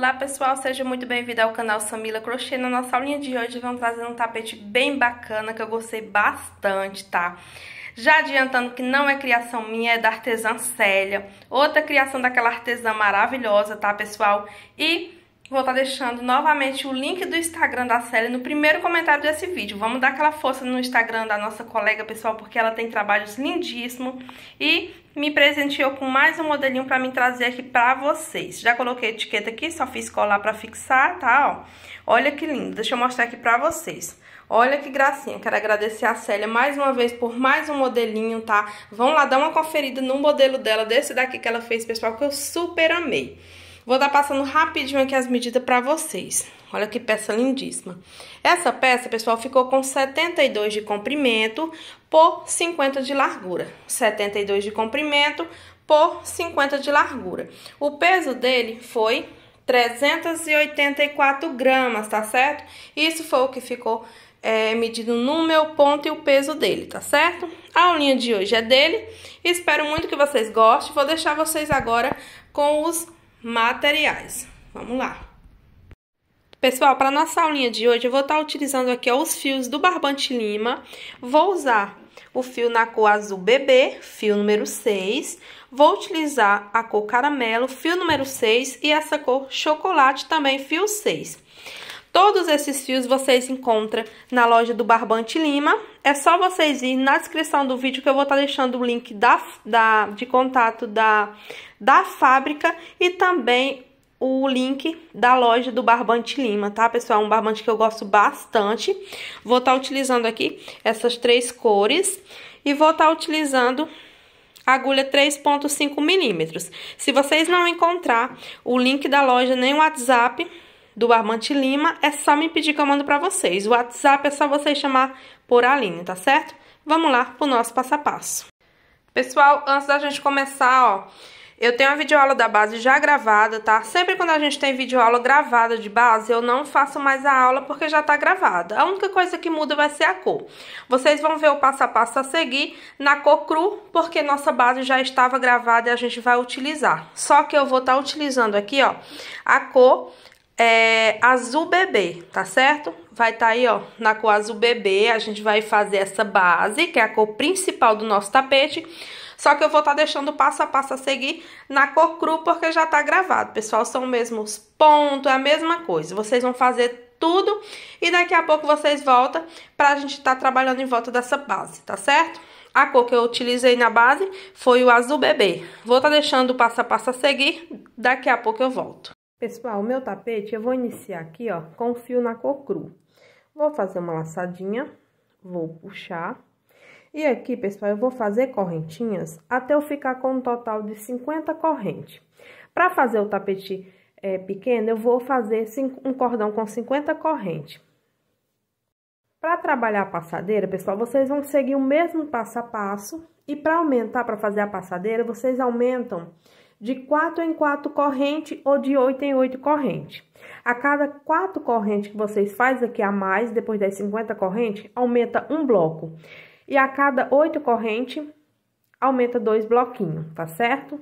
Olá pessoal, seja muito bem-vindo ao canal Samila Crochê. Na nossa aulinha de hoje vamos trazer um tapete bem bacana que eu gostei bastante, tá? Já adiantando que não é criação minha, é da artesã Célia, outra criação daquela artesã maravilhosa, tá pessoal? E vou estar deixando novamente o link do Instagram da Célia no primeiro comentário desse vídeo. Vamos dar aquela força no Instagram da nossa colega, pessoal, porque ela tem trabalhos lindíssimos e me presenteou com mais um modelinho pra mim trazer aqui pra vocês. Já coloquei a etiqueta aqui, só fiz colar pra fixar, tá? Ó, olha que lindo. Deixa eu mostrar aqui pra vocês. Olha que gracinha. Quero agradecer a Célia mais uma vez por mais um modelinho, tá? Vão lá dar uma conferida no modelo dela, desse daqui que ela fez, pessoal, que eu super amei. Vou dar passando rapidinho aqui as medidas pra vocês. Olha que peça lindíssima. Essa peça, pessoal, ficou com 72 de comprimento por 50 de largura. 72 de comprimento por 50 de largura. O peso dele foi 384 gramas, tá certo? Isso foi o que ficou medido no meu ponto e o peso dele, tá certo? A aulinha de hoje é dele. Espero muito que vocês gostem. Vou deixar vocês agora com os materiais. Vamos lá. Pessoal, para nossa aulinha de hoje, eu vou estar utilizando aqui os fios do Barbante Lima. Vou usar o fio na cor azul bebê, fio número 6. Vou utilizar a cor caramelo, fio número 6. E essa cor chocolate também, fio 6. Todos esses fios vocês encontram na loja do Barbante Lima. É só vocês irem na descrição do vídeo que eu vou estar deixando o link de contato da fábrica e também o link da loja do Barbante Lima, tá, pessoal? Um barbante que eu gosto bastante. Vou estar utilizando aqui essas três cores e vou estar utilizando agulha 3,5 milímetros. Se vocês não encontrar o link da loja nem o WhatsApp do Barbante Lima, é só me pedir que eu mando pra vocês. O WhatsApp é só vocês chamar por Aline, tá certo? Vamos lá pro nosso passo a passo. Pessoal, antes da gente começar, ó, eu tenho a videoaula da base já gravada, tá? Sempre quando a gente tem videoaula gravada de base, eu não faço mais a aula porque já tá gravada. A única coisa que muda vai ser a cor. Vocês vão ver o passo a passo a seguir na cor cru, porque nossa base já estava gravada e a gente vai utilizar. Só que eu vou estar utilizando aqui, ó, a cor azul bebê, tá certo? Vai estar aí, ó, na cor azul bebê. A gente vai fazer essa base, que é a cor principal do nosso tapete. Só que eu vou estar deixando o passo a passo a seguir na cor cru, porque já tá gravado, pessoal. São os mesmos pontos, é a mesma coisa. Vocês vão fazer tudo e daqui a pouco vocês voltam pra gente estar trabalhando em volta dessa base, tá certo? A cor que eu utilizei na base foi o azul bebê. Vou estar deixando o passo a passo a seguir, daqui a pouco eu volto. Pessoal, o meu tapete eu vou iniciar aqui, ó, com o fio na cor cru. Vou fazer uma laçadinha, vou puxar. E aqui, pessoal, eu vou fazer correntinhas até eu ficar com um total de 50 correntes. Para fazer o tapete pequeno, eu vou fazer um cordão com 50 correntes. Para trabalhar a passadeira, pessoal, vocês vão seguir o mesmo passo a passo. E para aumentar, para fazer a passadeira, vocês aumentam de 4 em 4 correntes ou de 8 em 8 correntes. A cada 4 correntes que vocês fazem aqui a mais, depois das 50 correntes, aumenta um bloco. E a cada 8 correntes, aumenta 2 bloquinhos, tá certo?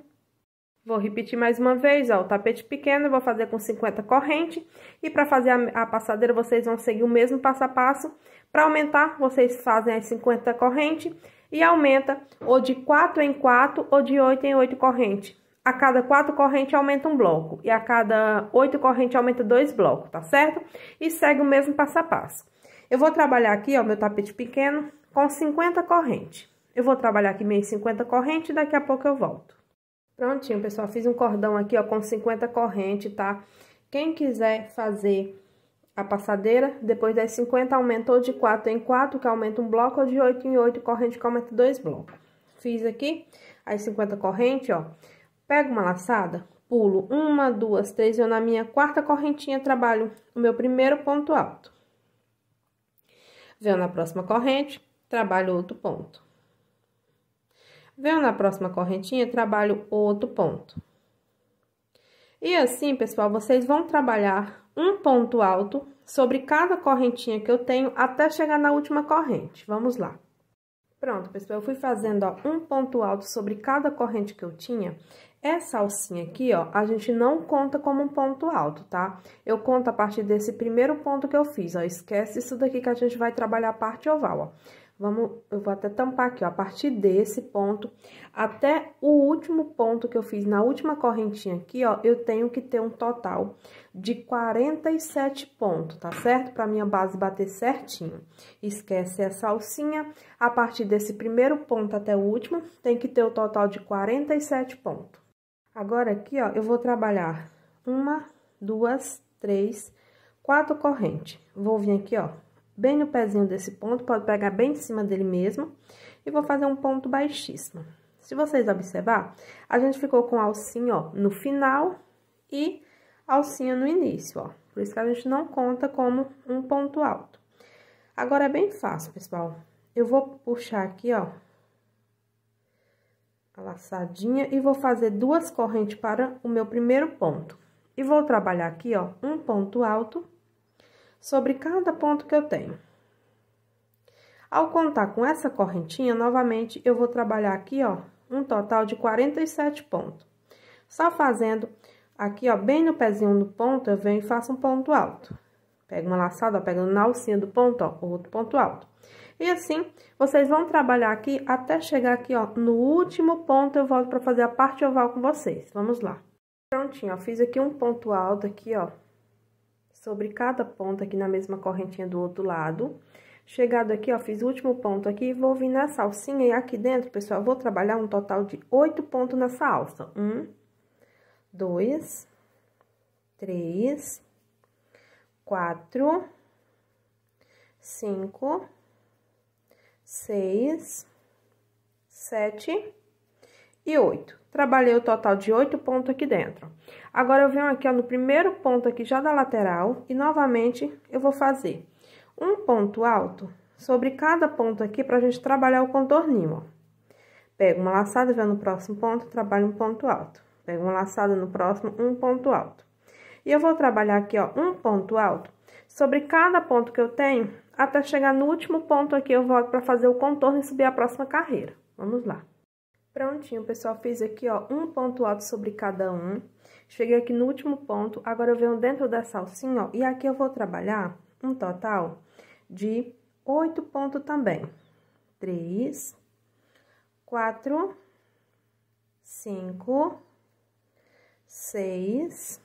Vou repetir mais uma vez, ó, o tapete pequeno eu vou fazer com 50 correntes. E para fazer a passadeira, vocês vão seguir o mesmo passo a passo. Para aumentar, vocês fazem as 50 correntes e aumenta ou de 4 em 4 ou de 8 em 8 correntes. A cada 4 correntes aumenta um bloco e a cada 8 correntes aumenta 2 blocos, tá certo? E segue o mesmo passo a passo. Eu vou trabalhar aqui, ó, meu tapete pequeno com 50 correntes. Eu vou trabalhar aqui meio 50 correntes e daqui a pouco eu volto. Prontinho, pessoal, fiz um cordão aqui, ó, com 50 correntes, tá? Quem quiser fazer a passadeira, depois das 50 aumentou de 4 em 4, que aumenta um bloco, ou de 8 em 8 correntes, que aumenta 2 blocos. Fiz aqui as 50 correntes, ó. Pego uma laçada, pulo 1, 2, 3, eu na minha quarta correntinha trabalho o meu primeiro ponto alto. Venho na próxima corrente, trabalho outro ponto. Venho na próxima correntinha, trabalho outro ponto. E assim, pessoal, vocês vão trabalhar um ponto alto sobre cada correntinha que eu tenho até chegar na última corrente. Vamos lá. Pronto, pessoal, eu fui fazendo, ó, um ponto alto sobre cada corrente que eu tinha. Essa alcinha aqui, ó, a gente não conta como um ponto alto, tá? Eu conto a partir desse primeiro ponto que eu fiz, ó. Esquece isso daqui que a gente vai trabalhar a parte oval, ó. Eu vou até tampar aqui, ó, a partir desse ponto até o último ponto que eu fiz na última correntinha aqui, ó, eu tenho que ter um total de 47 pontos, tá certo? Pra minha base bater certinho. Esquece essa alcinha, a partir desse primeiro ponto até o último, tem que ter o total de 47 pontos. Agora, aqui, ó, eu vou trabalhar 1, 2, 3, 4 correntes. Vou vir aqui, ó, bem no pezinho desse ponto, pode pegar bem em cima dele mesmo, e vou fazer um ponto baixíssimo. Se vocês observar, a gente ficou com alcinha, ó, no final e alcinha no início, ó. Por isso que a gente não conta como um ponto alto. Agora, é bem fácil, pessoal. Eu vou puxar aqui, ó, a laçadinha e vou fazer 2 correntes para o meu primeiro ponto. E vou trabalhar aqui, ó, um ponto alto sobre cada ponto que eu tenho. Ao contar com essa correntinha, novamente, eu vou trabalhar aqui, ó, um total de 47 pontos. Só fazendo aqui, ó, bem no pezinho do ponto, eu venho e faço um ponto alto. Pego uma laçada, ó, pegando na alcinha do ponto, ó, outro ponto alto. E assim, vocês vão trabalhar aqui até chegar aqui, ó, no último ponto, eu volto pra fazer a parte oval com vocês. Vamos lá. Prontinho, ó, fiz aqui um ponto alto aqui, ó, sobre cada ponto aqui na mesma correntinha do outro lado. Chegado aqui, ó, fiz o último ponto aqui e vou vir nessa alcinha e aqui dentro, pessoal, eu vou trabalhar um total de 8 pontos nessa alça. 1, 2, 3, 4, 5, 6, 7 e 8. Trabalhei o total de 8 pontos aqui dentro. Agora, eu venho aqui, ó, no primeiro ponto aqui já da lateral e, novamente, eu vou fazer um ponto alto sobre cada ponto aqui pra gente trabalhar o contorninho, ó. Pego uma laçada, venho no próximo ponto, trabalho um ponto alto. Pego uma laçada no próximo, um ponto alto. E eu vou trabalhar aqui, ó, um ponto alto sobre cada ponto que eu tenho, até chegar no último ponto aqui, eu volto pra fazer o contorno e subir a próxima carreira. Vamos lá. Prontinho, pessoal, fiz aqui, ó, um ponto alto sobre cada um. Cheguei aqui no último ponto, agora eu venho dentro dessa alcinha, ó, e aqui eu vou trabalhar um total de 8 pontos também. 3, 4, 5, 6,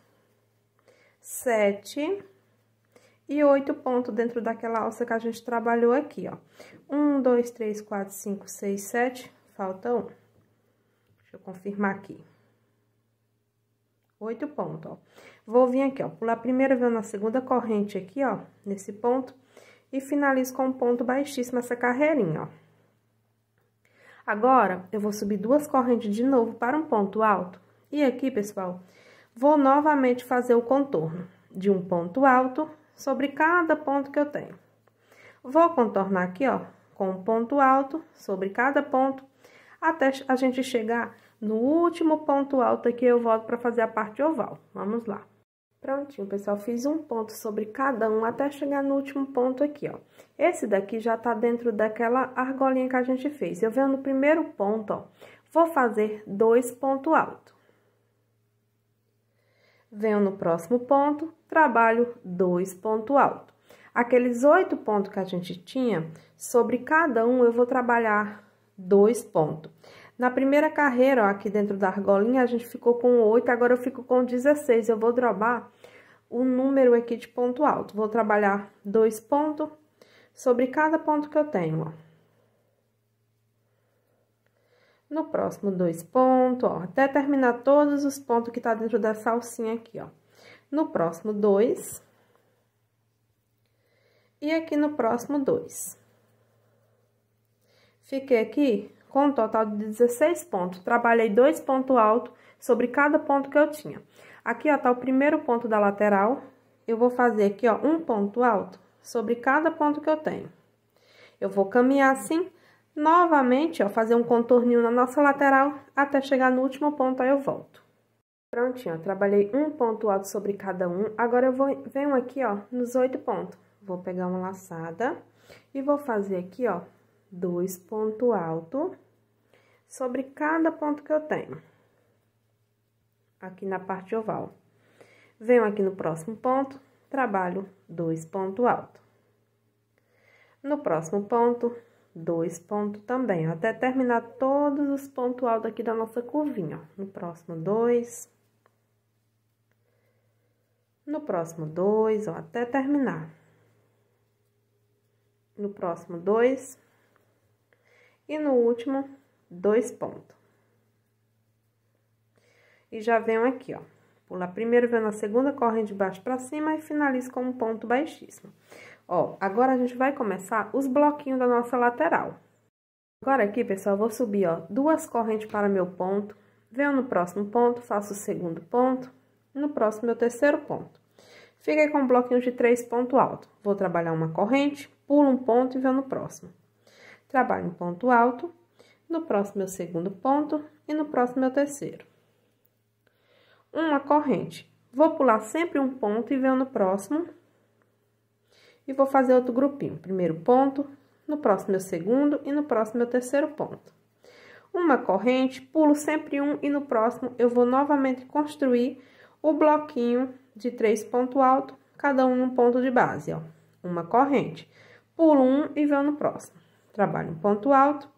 7 e 8 pontos dentro daquela alça que a gente trabalhou aqui, ó. 1, 2, 3, 4, 5, 6, 7, falta um. Deixa eu confirmar aqui. 8 pontos, ó. Vou vir aqui, ó, pular primeiro, venho na segunda corrente aqui, ó, nesse ponto, e finalizo com um ponto baixíssimo essa carreirinha, ó. Agora, eu vou subir 2 correntes de novo para um ponto alto, e aqui, pessoal, vou novamente fazer o contorno de um ponto alto sobre cada ponto que eu tenho. Vou contornar aqui, ó, com um ponto alto sobre cada ponto, até a gente chegar no último ponto alto aqui, eu volto para fazer a parte oval. Vamos lá. Prontinho, pessoal, fiz um ponto sobre cada um até chegar no último ponto aqui, ó. Esse daqui já tá dentro daquela argolinha que a gente fez. Eu venho no primeiro ponto, ó, vou fazer 2 pontos altos. Venho no próximo ponto, trabalho 2 pontos altos. Aqueles 8 pontos que a gente tinha, sobre cada um eu vou trabalhar 2 pontos. Na primeira carreira, ó, aqui dentro da argolinha, a gente ficou com 8, agora eu fico com 16. Eu vou drobar o número aqui de ponto alto. Vou trabalhar 2 pontos sobre cada ponto que eu tenho, ó. No próximo, 2 pontos, ó, até terminar todos os pontos que tá dentro dessa alcinha aqui, ó. No próximo, 2. E aqui no próximo, 2. Fiquei aqui com um total de 16 pontos. Trabalhei 2 pontos altos sobre cada ponto que eu tinha. Aqui, ó, tá o primeiro ponto da lateral. Eu vou fazer aqui, ó, um ponto alto sobre cada ponto que eu tenho. Eu vou caminhar assim, novamente, ó, fazer um contorninho na nossa lateral, até chegar no último ponto, aí eu volto. Prontinho, ó, trabalhei um ponto alto sobre cada um. Agora, venho aqui, ó, nos 8 pontos. Vou pegar uma laçada e vou fazer aqui, ó, 2 pontos altos sobre cada ponto que eu tenho. aqui na parte oval. Venho aqui no próximo ponto, trabalho 2 pontos altos. No próximo ponto, 2 pontos também, ó, até terminar todos os pontos altos aqui da nossa curvinha, ó. No próximo 2. No próximo 2, ó, até terminar. No próximo 2. E no último, 2 pontos. E já venho aqui, ó. Pular primeiro, venho na segunda corrente de baixo pra cima e finalizo com um ponto baixíssimo. Ó, agora a gente vai começar os bloquinhos da nossa lateral. Agora aqui, pessoal, eu vou subir, ó, 2 correntes para meu ponto. Venho no próximo ponto, faço o segundo ponto. No próximo, meu terceiro ponto. Fiquei com um bloquinho de 3 pontos altos. Vou trabalhar uma corrente, pulo um ponto e venho no próximo. Trabalho um ponto alto. No próximo, meu segundo ponto. E no próximo, meu terceiro. Uma corrente. Vou pular sempre um ponto e venho no próximo. E vou fazer outro grupinho. Primeiro ponto, no próximo meu segundo e no próximo meu terceiro ponto. Uma corrente, pulo sempre um e no próximo eu vou novamente construir o bloquinho de 3 pontos altos, cada um em um ponto de base, ó. Uma corrente, pulo um e venho no próximo. Trabalho um ponto alto,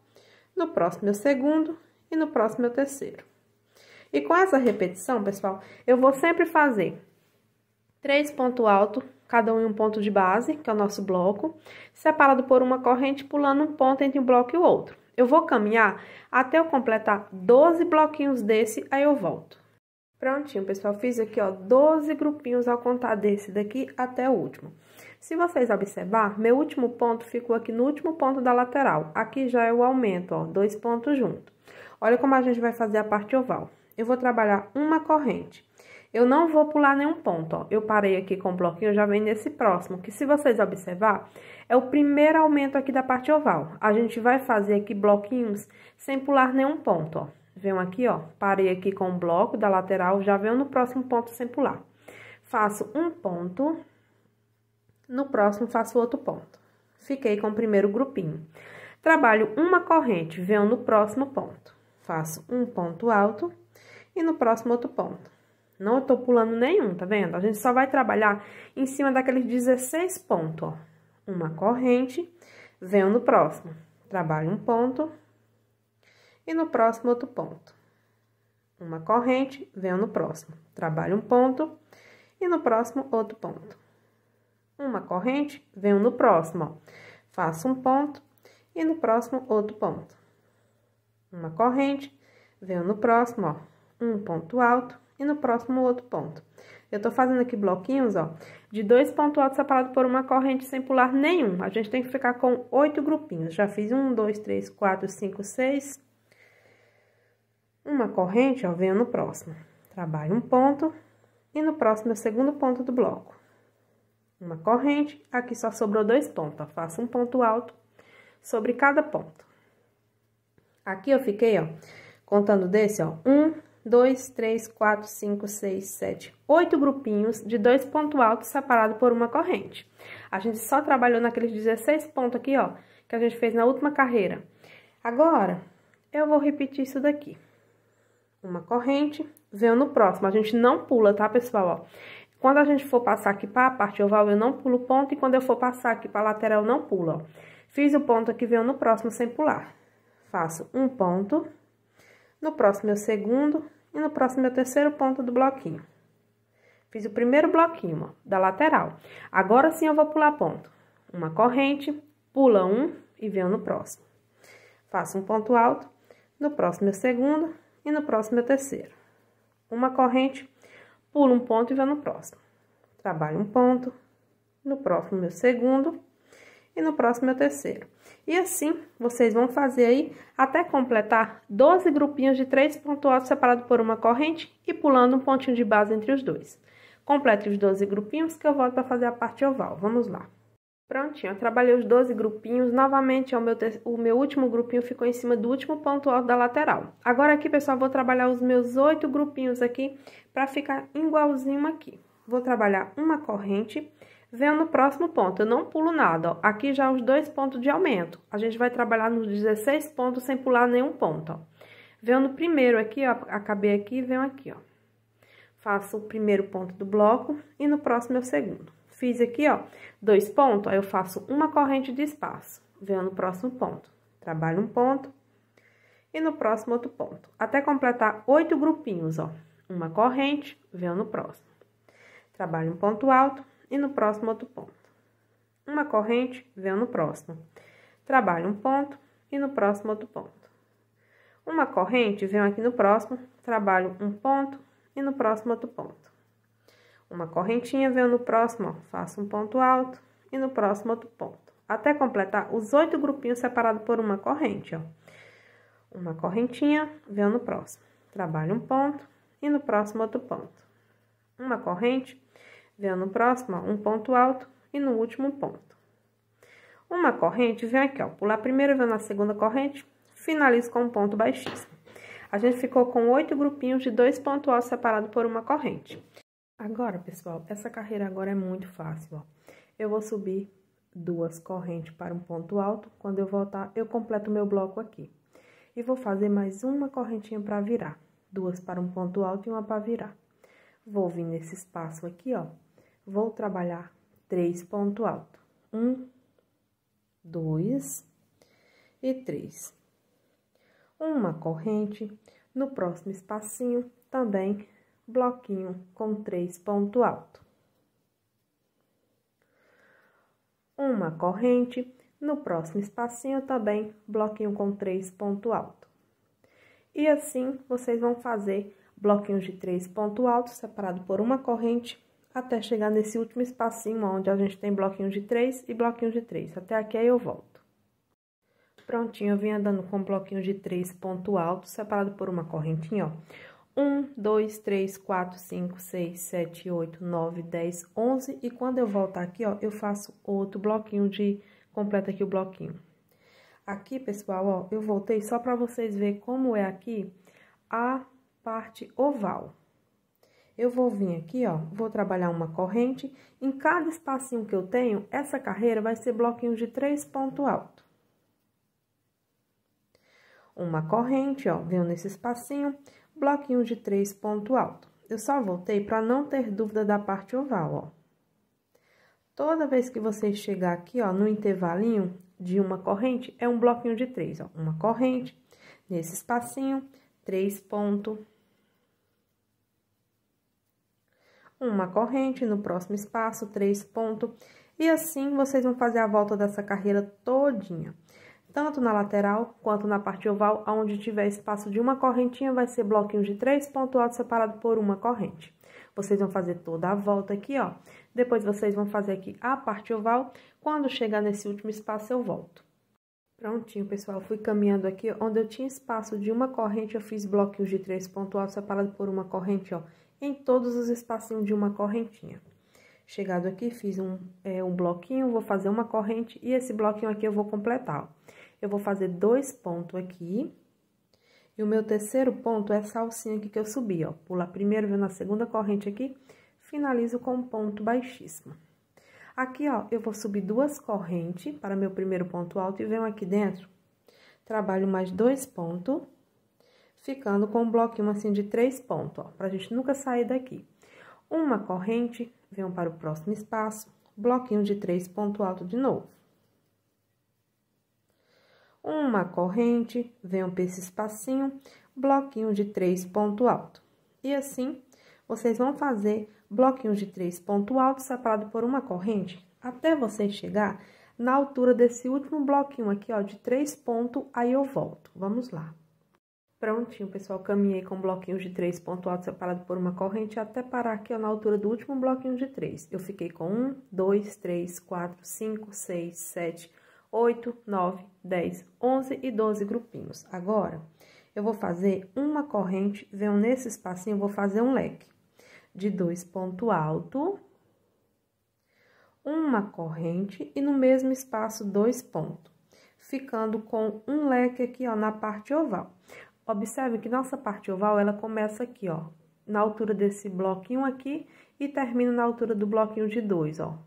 no próximo meu segundo e no próximo meu terceiro. E com essa repetição, pessoal, eu vou sempre fazer 3 pontos altos, cada um em um ponto de base, que é o nosso bloco, separado por uma corrente, pulando um ponto entre um bloco e o outro. Eu vou caminhar até eu completar 12 bloquinhos desse, aí eu volto. Prontinho, pessoal, fiz aqui, ó, 12 grupinhos ao contar desse daqui até o último. Se vocês observar, meu último ponto ficou aqui no último ponto da lateral. Aqui já é o aumento, ó, 2 pontos junto. Olha como a gente vai fazer a parte oval. Eu vou trabalhar uma corrente. Eu não vou pular nenhum ponto, ó. Eu parei aqui com o bloquinho, já vem nesse próximo, que se vocês observar, é o primeiro aumento aqui da parte oval. A gente vai fazer aqui bloquinhos sem pular nenhum ponto, ó. Venho aqui, ó, parei aqui com o bloco da lateral, já venho no próximo ponto sem pular. Faço um ponto, no próximo faço outro ponto. Fiquei com o primeiro grupinho. Trabalho uma corrente, venho no próximo ponto. Faço um ponto alto e no próximo outro ponto. Não tô pulando nenhum, tá vendo? A gente só vai trabalhar em cima daqueles 16 pontos, ó. Uma corrente, venho no próximo. Trabalho um ponto e no próximo outro ponto. Uma corrente, venho no próximo. Trabalho um ponto e no próximo outro ponto. Uma corrente, venho no próximo, ó. Faço um ponto e no próximo outro ponto. Uma corrente, venho no próximo, ó. Um ponto alto e no próximo outro ponto. Eu tô fazendo aqui bloquinhos, ó, de 2 pontos altos separados por uma corrente sem pular nenhum. A gente tem que ficar com 8 grupinhos. Já fiz 1, 2, 3, 4, 5, 6. Uma corrente, ó, venho no próximo. Trabalho um ponto e no próximo é o segundo ponto do bloco. Uma corrente, aqui só sobrou 2 pontos, ó. Faço um ponto alto sobre cada ponto. Aqui eu fiquei, ó, contando desse, ó, 1, 2, 3, 4, 5, 6, 7, 8 grupinhos de 2 pontos altos separados por uma corrente. A gente só trabalhou naqueles 16 pontos aqui, ó, que a gente fez na última carreira. Agora, eu vou repetir isso daqui. Uma corrente, venho no próximo. A gente não pula, tá, pessoal, ó? Quando a gente for passar aqui para a parte oval, eu não pulo ponto, e quando eu for passar aqui para a lateral, eu não pulo, ó. Fiz o ponto aqui, venho no próximo sem pular. Faço um ponto, no próximo meu segundo e no próximo meu terceiro ponto do bloquinho. Fiz o primeiro bloquinho, ó, da lateral. Agora sim eu vou pular ponto. Uma corrente, pula um e venho no próximo. Faço um ponto alto, no próximo meu segundo e no próximo meu terceiro. Uma corrente, pulo um ponto e venho no próximo. Trabalho um ponto, no próximo meu segundo e no próximo meu terceiro. E assim, vocês vão fazer aí até completar 12 grupinhos de 3 pontos altos separados por uma corrente e pulando um pontinho de base entre os dois. Complete os 12 grupinhos que eu volto para fazer a parte oval. Vamos lá. Prontinho, eu trabalhei os 12 grupinhos. Novamente, ó, o meu último grupinho ficou em cima do último ponto alto da lateral. Agora aqui, pessoal, vou trabalhar os meus 8 grupinhos aqui para ficar igualzinho aqui. Vou trabalhar uma corrente, venho no próximo ponto, eu não pulo nada, ó. Aqui já os 2 pontos de aumento. A gente vai trabalhar nos 16 pontos sem pular nenhum ponto, ó. Venho no primeiro aqui, ó, acabei aqui e venho aqui, ó. faço o primeiro ponto do bloco e no próximo é o segundo. Fiz aqui, ó, 2 pontos, aí eu faço uma corrente de espaço. Venho no próximo ponto, trabalho um ponto e no próximo outro ponto. Até completar 8 grupinhos, ó. Uma corrente, venho no próximo. Trabalho um ponto alto e no próximo outro ponto. Uma corrente, venho no próximo. Trabalho um ponto e no próximo outro ponto. Uma corrente, venho aqui no próximo, trabalho um ponto e no próximo outro ponto. Uma correntinha, venho no próximo, ó, faço um ponto alto e no próximo outro ponto. Até completar os 8 grupinhos separados por uma corrente, ó. Uma correntinha, venho no próximo. Trabalho um ponto e no próximo outro ponto. Uma corrente, venho no próximo, ó, um ponto alto e no último ponto. Uma corrente, venho aqui, ó, pular a primeira, venho na segunda corrente, finalizo com um ponto baixíssimo. A gente ficou com 8 grupinhos de 2 pontos altos separados por uma corrente. Agora, pessoal, essa carreira agora é muito fácil, ó. Eu vou subir 2 correntes para um ponto alto. Quando eu voltar, eu completo o meu bloco aqui. E vou fazer mais uma correntinha para virar. 2 para um ponto alto e uma para virar. Vou vir nesse espaço aqui, ó. Vou trabalhar 3 pontos altos. 1, 2 e 3. Uma corrente. No próximo espacinho, também bloquinho com 3 pontos altos. Uma corrente. No próximo espacinho, também bloquinho com 3 pontos altos. E assim, vocês vão fazer bloquinhos de 3 pontos altos, separado por uma corrente, até chegar nesse último espacinho, onde a gente tem bloquinho de 3 e bloquinho de 3. Até aqui, aí eu volto. Prontinho, eu vim andando com bloquinho de 3 pontos altos, separado por uma correntinha, ó. 1, 2, 3, 4, 5, 6, 7, 8, 9, 10, 11. E quando eu voltar aqui, ó, eu faço outro bloquinho de... Completa aqui o bloquinho. Aqui, pessoal, ó, eu voltei só pra vocês verem como é aqui a parte oval. Eu vou vir aqui, ó, vou trabalhar uma corrente. Em cada espacinho que eu tenho, essa carreira vai ser bloquinho de 3 pontos altos. Uma corrente, ó, venho nesse espacinho, bloquinho de 3 pontos altos. Eu só voltei para não ter dúvida da parte oval, ó. Toda vez que você chegar aqui, ó, no intervalinho de uma corrente, é um bloquinho de 3, ó. Uma corrente, nesse espacinho, 3 pontos. Uma corrente, no próximo espaço, 3 pontos. E assim, vocês vão fazer a volta dessa carreira todinha. Tanto na lateral, quanto na parte oval, onde tiver espaço de uma correntinha, vai ser bloquinho de 3 pontos altos separado por uma corrente. Vocês vão fazer toda a volta aqui, ó. Depois, vocês vão fazer aqui a parte oval. Quando chegar nesse último espaço, eu volto. Prontinho, pessoal. Fui caminhando aqui, onde eu tinha espaço de uma corrente, eu fiz bloquinhos de 3 pontos altos separado por uma corrente, ó. Em todos os espacinhos de uma correntinha. Chegado aqui, fiz um bloquinho, vou fazer uma corrente e esse bloquinho aqui eu vou completar, ó. Eu vou fazer 2 pontos aqui. E o meu terceiro ponto é essa alcinha aqui que eu subi, ó. Pular primeiro, venho na segunda corrente aqui, finalizo com um ponto baixíssimo. Aqui, ó, eu vou subir 2 correntes para meu primeiro ponto alto e venho aqui dentro. Trabalho mais 2 pontos, ficando com um bloquinho assim de 3 pontos, ó, pra gente nunca sair daqui. Uma corrente, venho para o próximo espaço, bloquinho de 3 pontos altos de novo. Uma corrente, venho para esse espacinho, bloquinho de 3 pontos altos. E assim, vocês vão fazer bloquinhos de 3 pontos altos separado por uma corrente, até você chegar na altura desse último bloquinho aqui, ó, de 3 pontos, aí eu volto. Vamos lá. Prontinho, pessoal, caminhei com bloquinhos de 3 pontos altos separado por uma corrente até parar aqui, ó, na altura do último bloquinho de 3. Eu fiquei com 1, 2, 3, 4, 5, 6, 7, 8, 9, 10, 11 e 12 grupinhos. Agora, eu vou fazer uma corrente, venho nesse espacinho, vou fazer um leque de 2 pontos altos, uma corrente e no mesmo espaço 2 pontos, ficando com um leque aqui, ó, na parte oval. Observe que nossa parte oval, ela começa aqui, ó, na altura desse bloquinho aqui e termina na altura do bloquinho de 2, ó.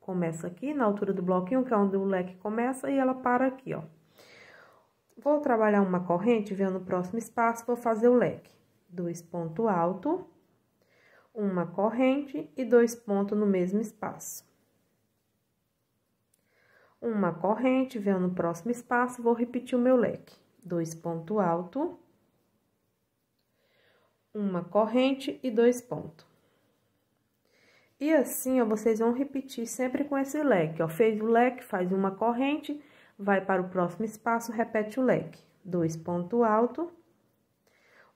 Começa aqui na altura do bloquinho, que é onde o leque começa, e ela para aqui, ó. Vou trabalhar uma corrente, venho no próximo espaço, vou fazer o leque. 2 pontos altos, uma corrente e 2 pontos no mesmo espaço. Uma corrente, venho no próximo espaço, vou repetir o meu leque. 2 pontos altos, uma corrente e 2 pontos. E assim, ó, vocês vão repetir sempre com esse leque, ó. Fez o leque, faz uma corrente, vai para o próximo espaço, repete o leque. 2 pontos altos,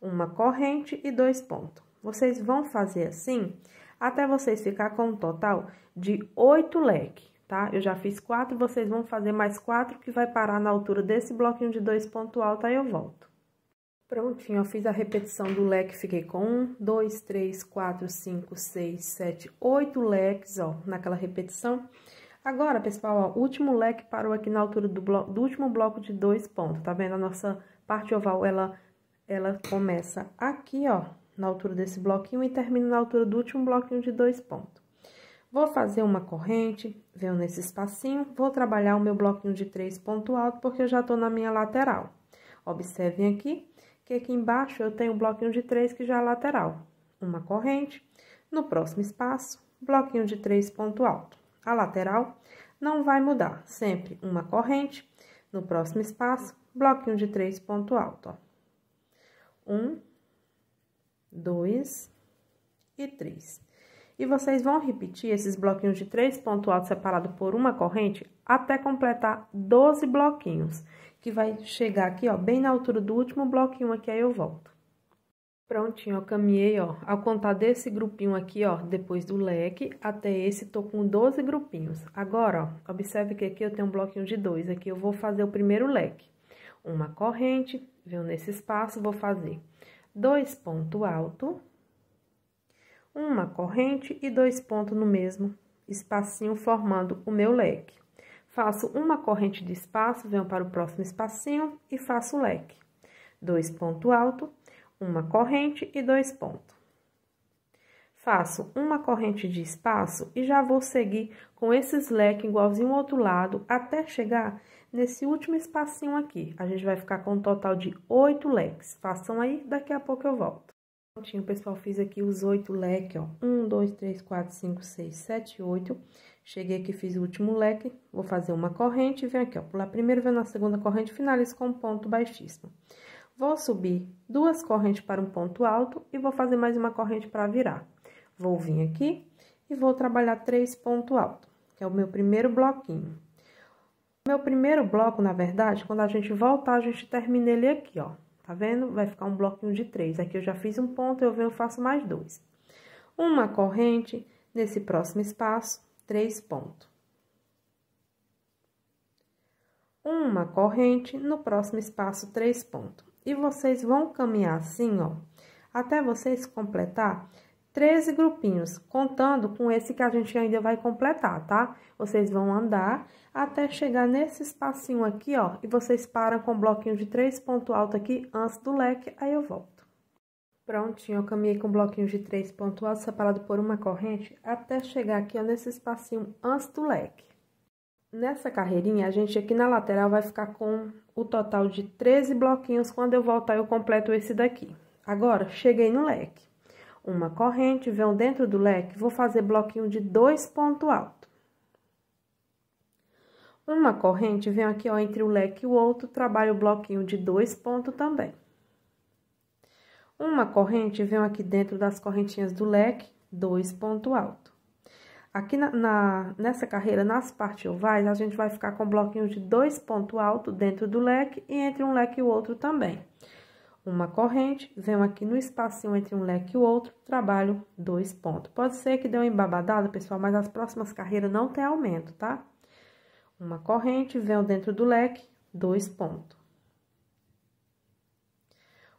uma corrente e 2 pontos. Vocês vão fazer assim, até vocês ficar com um total de 8 leques, tá? Eu já fiz 4, vocês vão fazer mais 4, que vai parar na altura desse bloquinho de 2 pontos altos, aí eu volto. Prontinho, eu fiz a repetição do leque, fiquei com 1, 2, 3, 4, 5, 6, 7, 8 leques, ó, naquela repetição. Agora, pessoal, ó, o último leque parou aqui na altura do último bloco de 2 pontos, tá vendo? A nossa parte oval, ela começa aqui, ó, na altura desse bloquinho e termina na altura do último bloquinho de 2 pontos. Vou fazer uma corrente, venho nesse espacinho, vou trabalhar o meu bloquinho de 3 pontos altos, porque eu já tô na minha lateral. Observem aqui, que aqui embaixo eu tenho um bloquinho de 3 que já é lateral. Uma corrente, no próximo espaço, bloquinho de 3 pontos altos. A lateral não vai mudar, sempre uma corrente, no próximo espaço, bloquinho de 3 pontos altos, ó. 1, 2 e 3. E vocês vão repetir esses bloquinhos de 3 pontos altos separados por uma corrente até completar 12 bloquinhos, que vai chegar aqui, ó, bem na altura do último bloquinho aqui, aí eu volto. Prontinho, eu caminhei, ó, ao contar desse grupinho aqui, ó, depois do leque, até esse, tô com 12 grupinhos. Agora, ó, observe que aqui eu tenho um bloquinho de 2, aqui eu vou fazer o primeiro leque. Uma corrente, venho nesse espaço, vou fazer 2 pontos altos, uma corrente e 2 pontos no mesmo espacinho, formando o meu leque. Faço uma corrente de espaço, venho para o próximo espacinho e faço o leque. 2 pontos altos, uma corrente e 2 pontos. Faço uma corrente de espaço e já vou seguir com esses leques igualzinho ao outro lado, até chegar nesse último espacinho aqui. A gente vai ficar com um total de 8 leques. Façam aí, daqui a pouco eu volto. Prontinho, pessoal, fiz aqui os 8 leques, ó. 1, 2, 3, 4, 5, 6, 7, 8. Cheguei aqui, fiz o último leque, vou fazer uma corrente e venho aqui, ó, pular primeiro, venho na segunda corrente, finalizo com um ponto baixíssimo. Vou subir 2 correntes para um ponto alto e vou fazer mais uma corrente para virar. Vou vir aqui e vou trabalhar 3 pontos altos, que é o meu primeiro bloquinho. O meu primeiro bloco, na verdade, quando a gente voltar, a gente termina ele aqui, ó. Tá vendo? Vai ficar um bloquinho de 3. Aqui eu já fiz um ponto, eu venho e faço mais 2. Uma corrente, nesse próximo espaço, 3 pontos. Uma corrente, no próximo espaço, 3 pontos. E vocês vão caminhar assim, ó, até vocês completar 13 grupinhos, contando com esse que a gente ainda vai completar, tá? Vocês vão andar até chegar nesse espacinho aqui, ó, e vocês param com o bloquinho de 3 pontos altos aqui antes do leque, aí eu volto. Prontinho, eu caminhei com um bloquinho de 3 pontos altos separado por uma corrente até chegar aqui, ó, nesse espacinho antes do leque. Nessa carreirinha, a gente aqui na lateral vai ficar com o total de 13 bloquinhos. Quando eu voltar, eu completo esse daqui. Agora, cheguei no leque. Uma corrente, venho dentro do leque, vou fazer bloquinho de 2 pontos altos. Uma corrente, venho aqui, ó, entre o leque e o outro, trabalho o bloquinho de 2 pontos também. Uma corrente, venho aqui dentro das correntinhas do leque, 2 pontos altos. Aqui nessa carreira, nas partes ovais, a gente vai ficar com bloquinho de 2 pontos altos dentro do leque e entre um leque e o outro também. Uma corrente, venho aqui no espacinho entre um leque e o outro, trabalho 2 pontos. Pode ser que dê uma embabadada, pessoal, mas as próximas carreiras não tem aumento, tá? Uma corrente, venho dentro do leque, 2 pontos.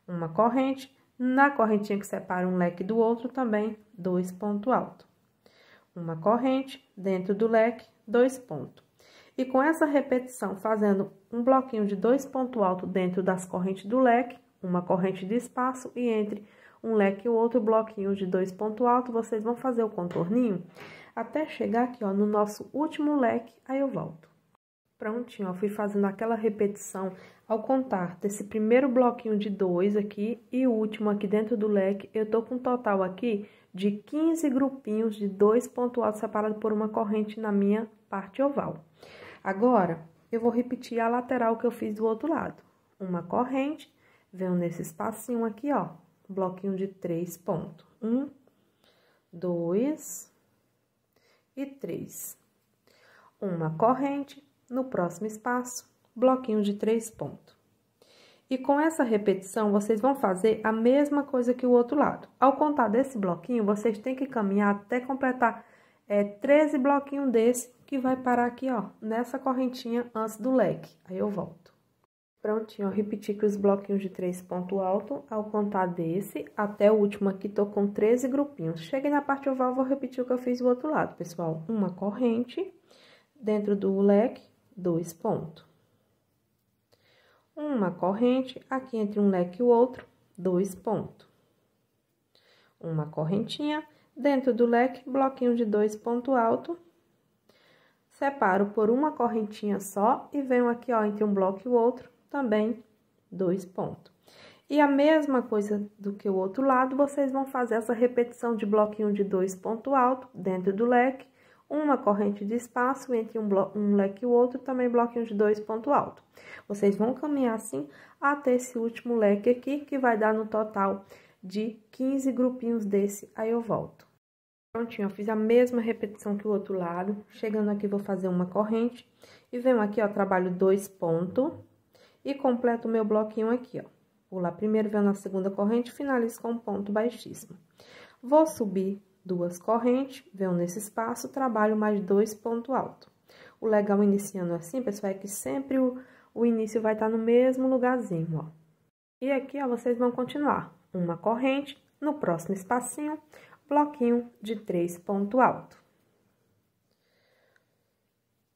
Uma corrente, na correntinha que separa um leque do outro também, 2 pontos altos. Uma corrente, dentro do leque, 2 pontos. E com essa repetição, fazendo um bloquinho de 2 pontos altos dentro das correntes do leque, uma corrente de espaço e entre um leque e o outro bloquinho de 2 pontos altos, vocês vão fazer o contorninho até chegar aqui, ó, no nosso último leque, aí eu volto. Prontinho, ó, fui fazendo aquela repetição ao contar desse primeiro bloquinho de 2 aqui e o último aqui dentro do leque, eu tô com um total aqui de 15 grupinhos de 2 pontos altos separados por uma corrente na minha parte oval. Agora, eu vou repetir a lateral que eu fiz do outro lado. Uma corrente, venho nesse espacinho aqui, ó, bloquinho de 3 pontos. 1, 2 e 3. Uma corrente, no próximo espaço, bloquinho de 3 pontos. E com essa repetição, vocês vão fazer a mesma coisa que o outro lado. Ao contar desse bloquinho, vocês têm que caminhar até completar 13 bloquinhos desse, que vai parar aqui, ó, nessa correntinha antes do leque. Aí eu volto. Prontinho, eu repeti que os bloquinhos de 3 pontos altos, ao contar desse até o último aqui, tô com 13 grupinhos. Cheguei na parte oval, vou repetir o que eu fiz do outro lado, pessoal. Uma corrente, dentro do leque, 2 pontos. Uma corrente, aqui entre um leque e o outro, 2 pontos. Uma correntinha, dentro do leque, bloquinho de 2 pontos altos. Separo por uma correntinha só e venho aqui, ó, entre um bloco e o outro, também 2 pontos. E a mesma coisa do que o outro lado, vocês vão fazer essa repetição de bloquinho de 2 pontos altos dentro do leque, uma corrente de espaço entre um leque e o outro, também bloquinho de 2 pontos altos. Vocês vão caminhar assim até esse último leque aqui, que vai dar no total de 15 grupinhos desse, aí eu volto. Prontinho, eu fiz a mesma repetição que o outro lado. Chegando aqui, vou fazer uma corrente. E venho aqui, ó, trabalho 2 pontos. E completo o meu bloquinho aqui, ó. Vou lá primeiro, venho na segunda corrente, finalizo com um ponto baixíssimo. Vou subir 2 correntes, venho nesse espaço, trabalho mais 2 pontos altos. O legal iniciando assim, pessoal, é que sempre o início vai estar no mesmo lugarzinho, ó. E aqui, ó, vocês vão continuar. Uma corrente, no próximo espacinho, bloquinho de 3 pontos altos.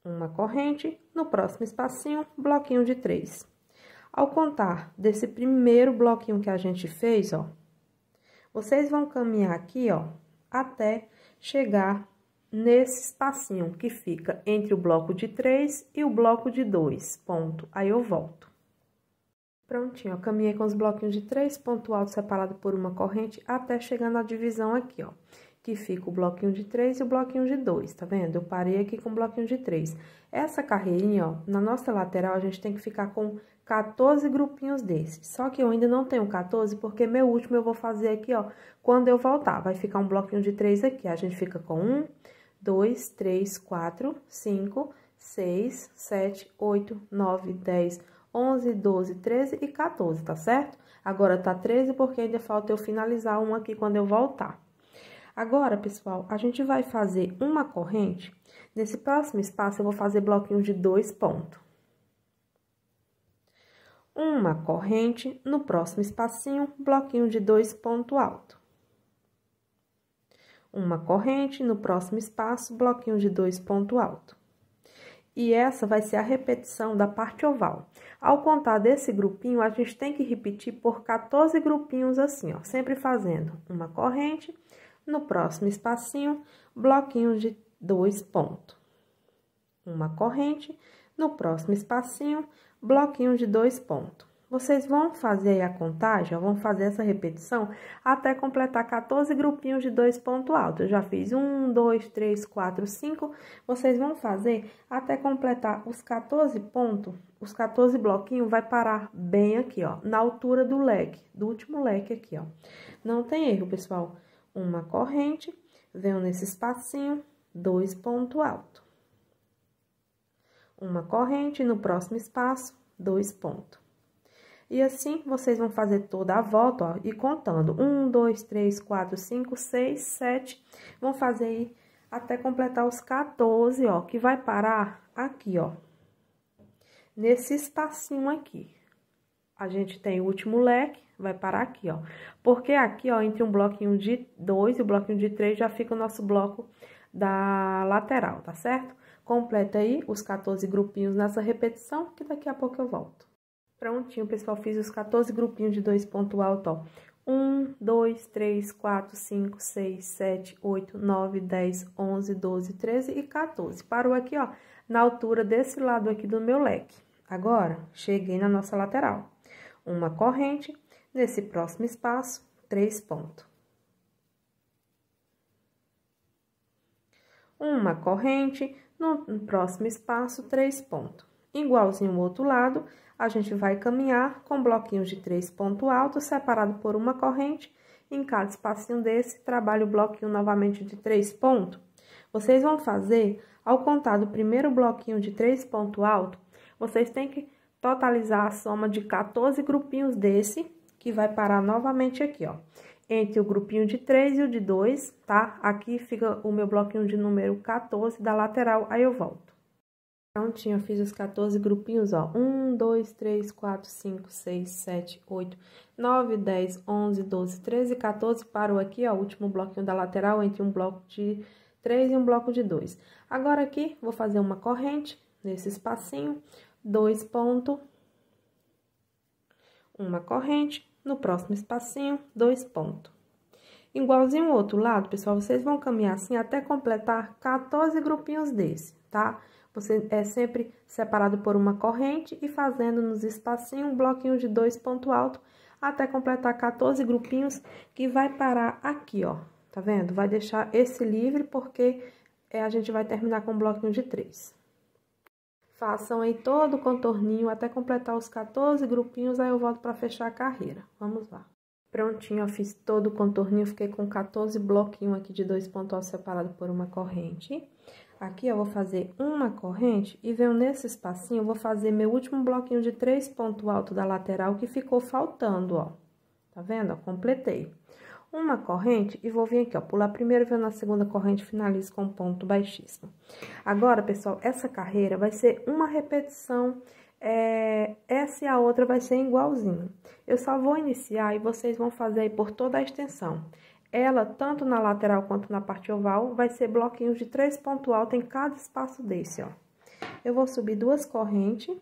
Uma corrente, no próximo espacinho, bloquinho de 3. Ao contar desse primeiro bloquinho que a gente fez, ó, vocês vão caminhar aqui, ó, até chegar nesse espacinho que fica entre o bloco de 3 e o bloco de 2 pontos. Aí eu volto. Prontinho, eu caminhei com os bloquinhos de 3 pontos altos separados por uma corrente até chegar na divisão aqui, ó. Que fica o bloquinho de 3 e o bloquinho de 2, tá vendo? Eu parei aqui com o bloquinho de 3. Essa carreirinha, ó, na nossa lateral, a gente tem que ficar com 14 grupinhos desses. Só que eu ainda não tenho 14, porque meu último eu vou fazer aqui, ó, quando eu voltar. Vai ficar um bloquinho de 3 aqui. A gente fica com 1, 2, 3, 4, 5, 6, 7, 8, 9, 10, 11, 12, 13 e 14, tá certo? Agora, tá 13 porque ainda falta eu finalizar um aqui quando eu voltar. Agora, pessoal, a gente vai fazer uma corrente. Nesse próximo espaço, eu vou fazer bloquinho de 2 pontos. Uma corrente, no próximo espacinho, bloquinho de 2 pontos altos. Uma corrente, no próximo espaço, bloquinho de 2 pontos altos. E essa vai ser a repetição da parte oval. Ao contar desse grupinho, a gente tem que repetir por 14 grupinhos assim, ó. Sempre fazendo uma corrente, no próximo espacinho, bloquinho de 2 pontos. Uma corrente, no próximo espacinho, bloquinho de 2 pontos. Vocês vão fazer aí a contagem, ó, vão fazer essa repetição até completar 14 grupinhos de 2 pontos altos. Eu já fiz 1, 2, 3, 4, 5. Vocês vão fazer até completar os 14 pontos, os 14 bloquinhos vai parar bem aqui, ó, na altura do leque, do último leque aqui, ó. Não tem erro, pessoal. Uma corrente, venho nesse espacinho, 2 pontos altos. Uma corrente, no próximo espaço, 2 pontos. E assim, vocês vão fazer toda a volta, ó, e contando. 1, 2, 3, 4, 5, 6, 7. Vão fazer aí até completar os 14, ó, que vai parar aqui, ó. Nesse espacinho aqui. A gente tem o último leque, vai parar aqui, ó. Porque aqui, ó, entre um bloquinho de 2 e o bloquinho de 3, já fica o nosso bloco da lateral, tá certo? Completa aí os 14 grupinhos nessa repetição, que daqui a pouco eu volto. Prontinho, pessoal, fiz os 14 grupinhos de 2 pontos altos, ó. 1, 2, 3, 4, 5, 6, 7, 8, 9, 10, 11, 12, 13 e 14. Parou aqui, ó, na altura desse lado aqui do meu leque. Agora, cheguei na nossa lateral. Uma corrente, nesse próximo espaço, 3 pontos. uma corrente, no próximo espaço, 3 pontos. Igualzinho o outro lado, a gente vai caminhar com bloquinhos de 3 pontos altos, separado por uma corrente. Em cada espacinho desse, trabalho o bloquinho novamente de 3 pontos. Vocês vão fazer, ao contar do primeiro bloquinho de 3 pontos altos, vocês têm que totalizar a soma de 14 grupinhos desse, que vai parar novamente aqui, ó. Entre o grupinho de 3 e o de 2, tá? Aqui fica o meu bloquinho de número 14 da lateral, aí eu volto. Prontinho, eu fiz os 14 grupinhos, ó. 1, 2, 3, 4, 5, 6, 7, 8, 9, 10, 11, 12, 13, 14. Parou aqui, ó, o último bloquinho da lateral entre um bloco de 3 e um bloco de 2. Agora aqui, vou fazer uma corrente nesse espacinho, 2 pontos, uma corrente, no próximo espacinho, 2 pontos. Igualzinho o outro lado, pessoal, vocês vão caminhar assim até completar 14 grupinhos desse, tá? Você é sempre separado por uma corrente e fazendo nos espacinhos um bloquinho de 2 pontos altos até completar 14 grupinhos, que vai parar aqui, ó. Tá vendo? Vai deixar esse livre porque a gente vai terminar com um bloquinho de 3. Façam aí todo o contorninho até completar os 14 grupinhos, aí eu volto para fechar a carreira. Vamos lá. Prontinho, eu fiz todo o contorninho, fiquei com 14 bloquinhos aqui de 2 pontos separados por uma corrente. Aqui eu vou fazer uma corrente e venho nesse espacinho, eu vou fazer meu último bloquinho de 3 pontos altos da lateral que ficou faltando, ó. Tá vendo? Ó, completei. Uma corrente e vou vir aqui, ó, pular primeiro, venho na segunda corrente, finalizo com um ponto baixíssimo. Agora, pessoal, essa carreira vai ser uma repetição, essa e a outra vai ser igualzinho. Eu só vou iniciar e vocês vão fazer aí por toda a extensão. Ela, tanto na lateral quanto na parte oval, vai ser bloquinhos de 3 pontos altos em cada espaço desse, ó. Eu vou subir 2 correntes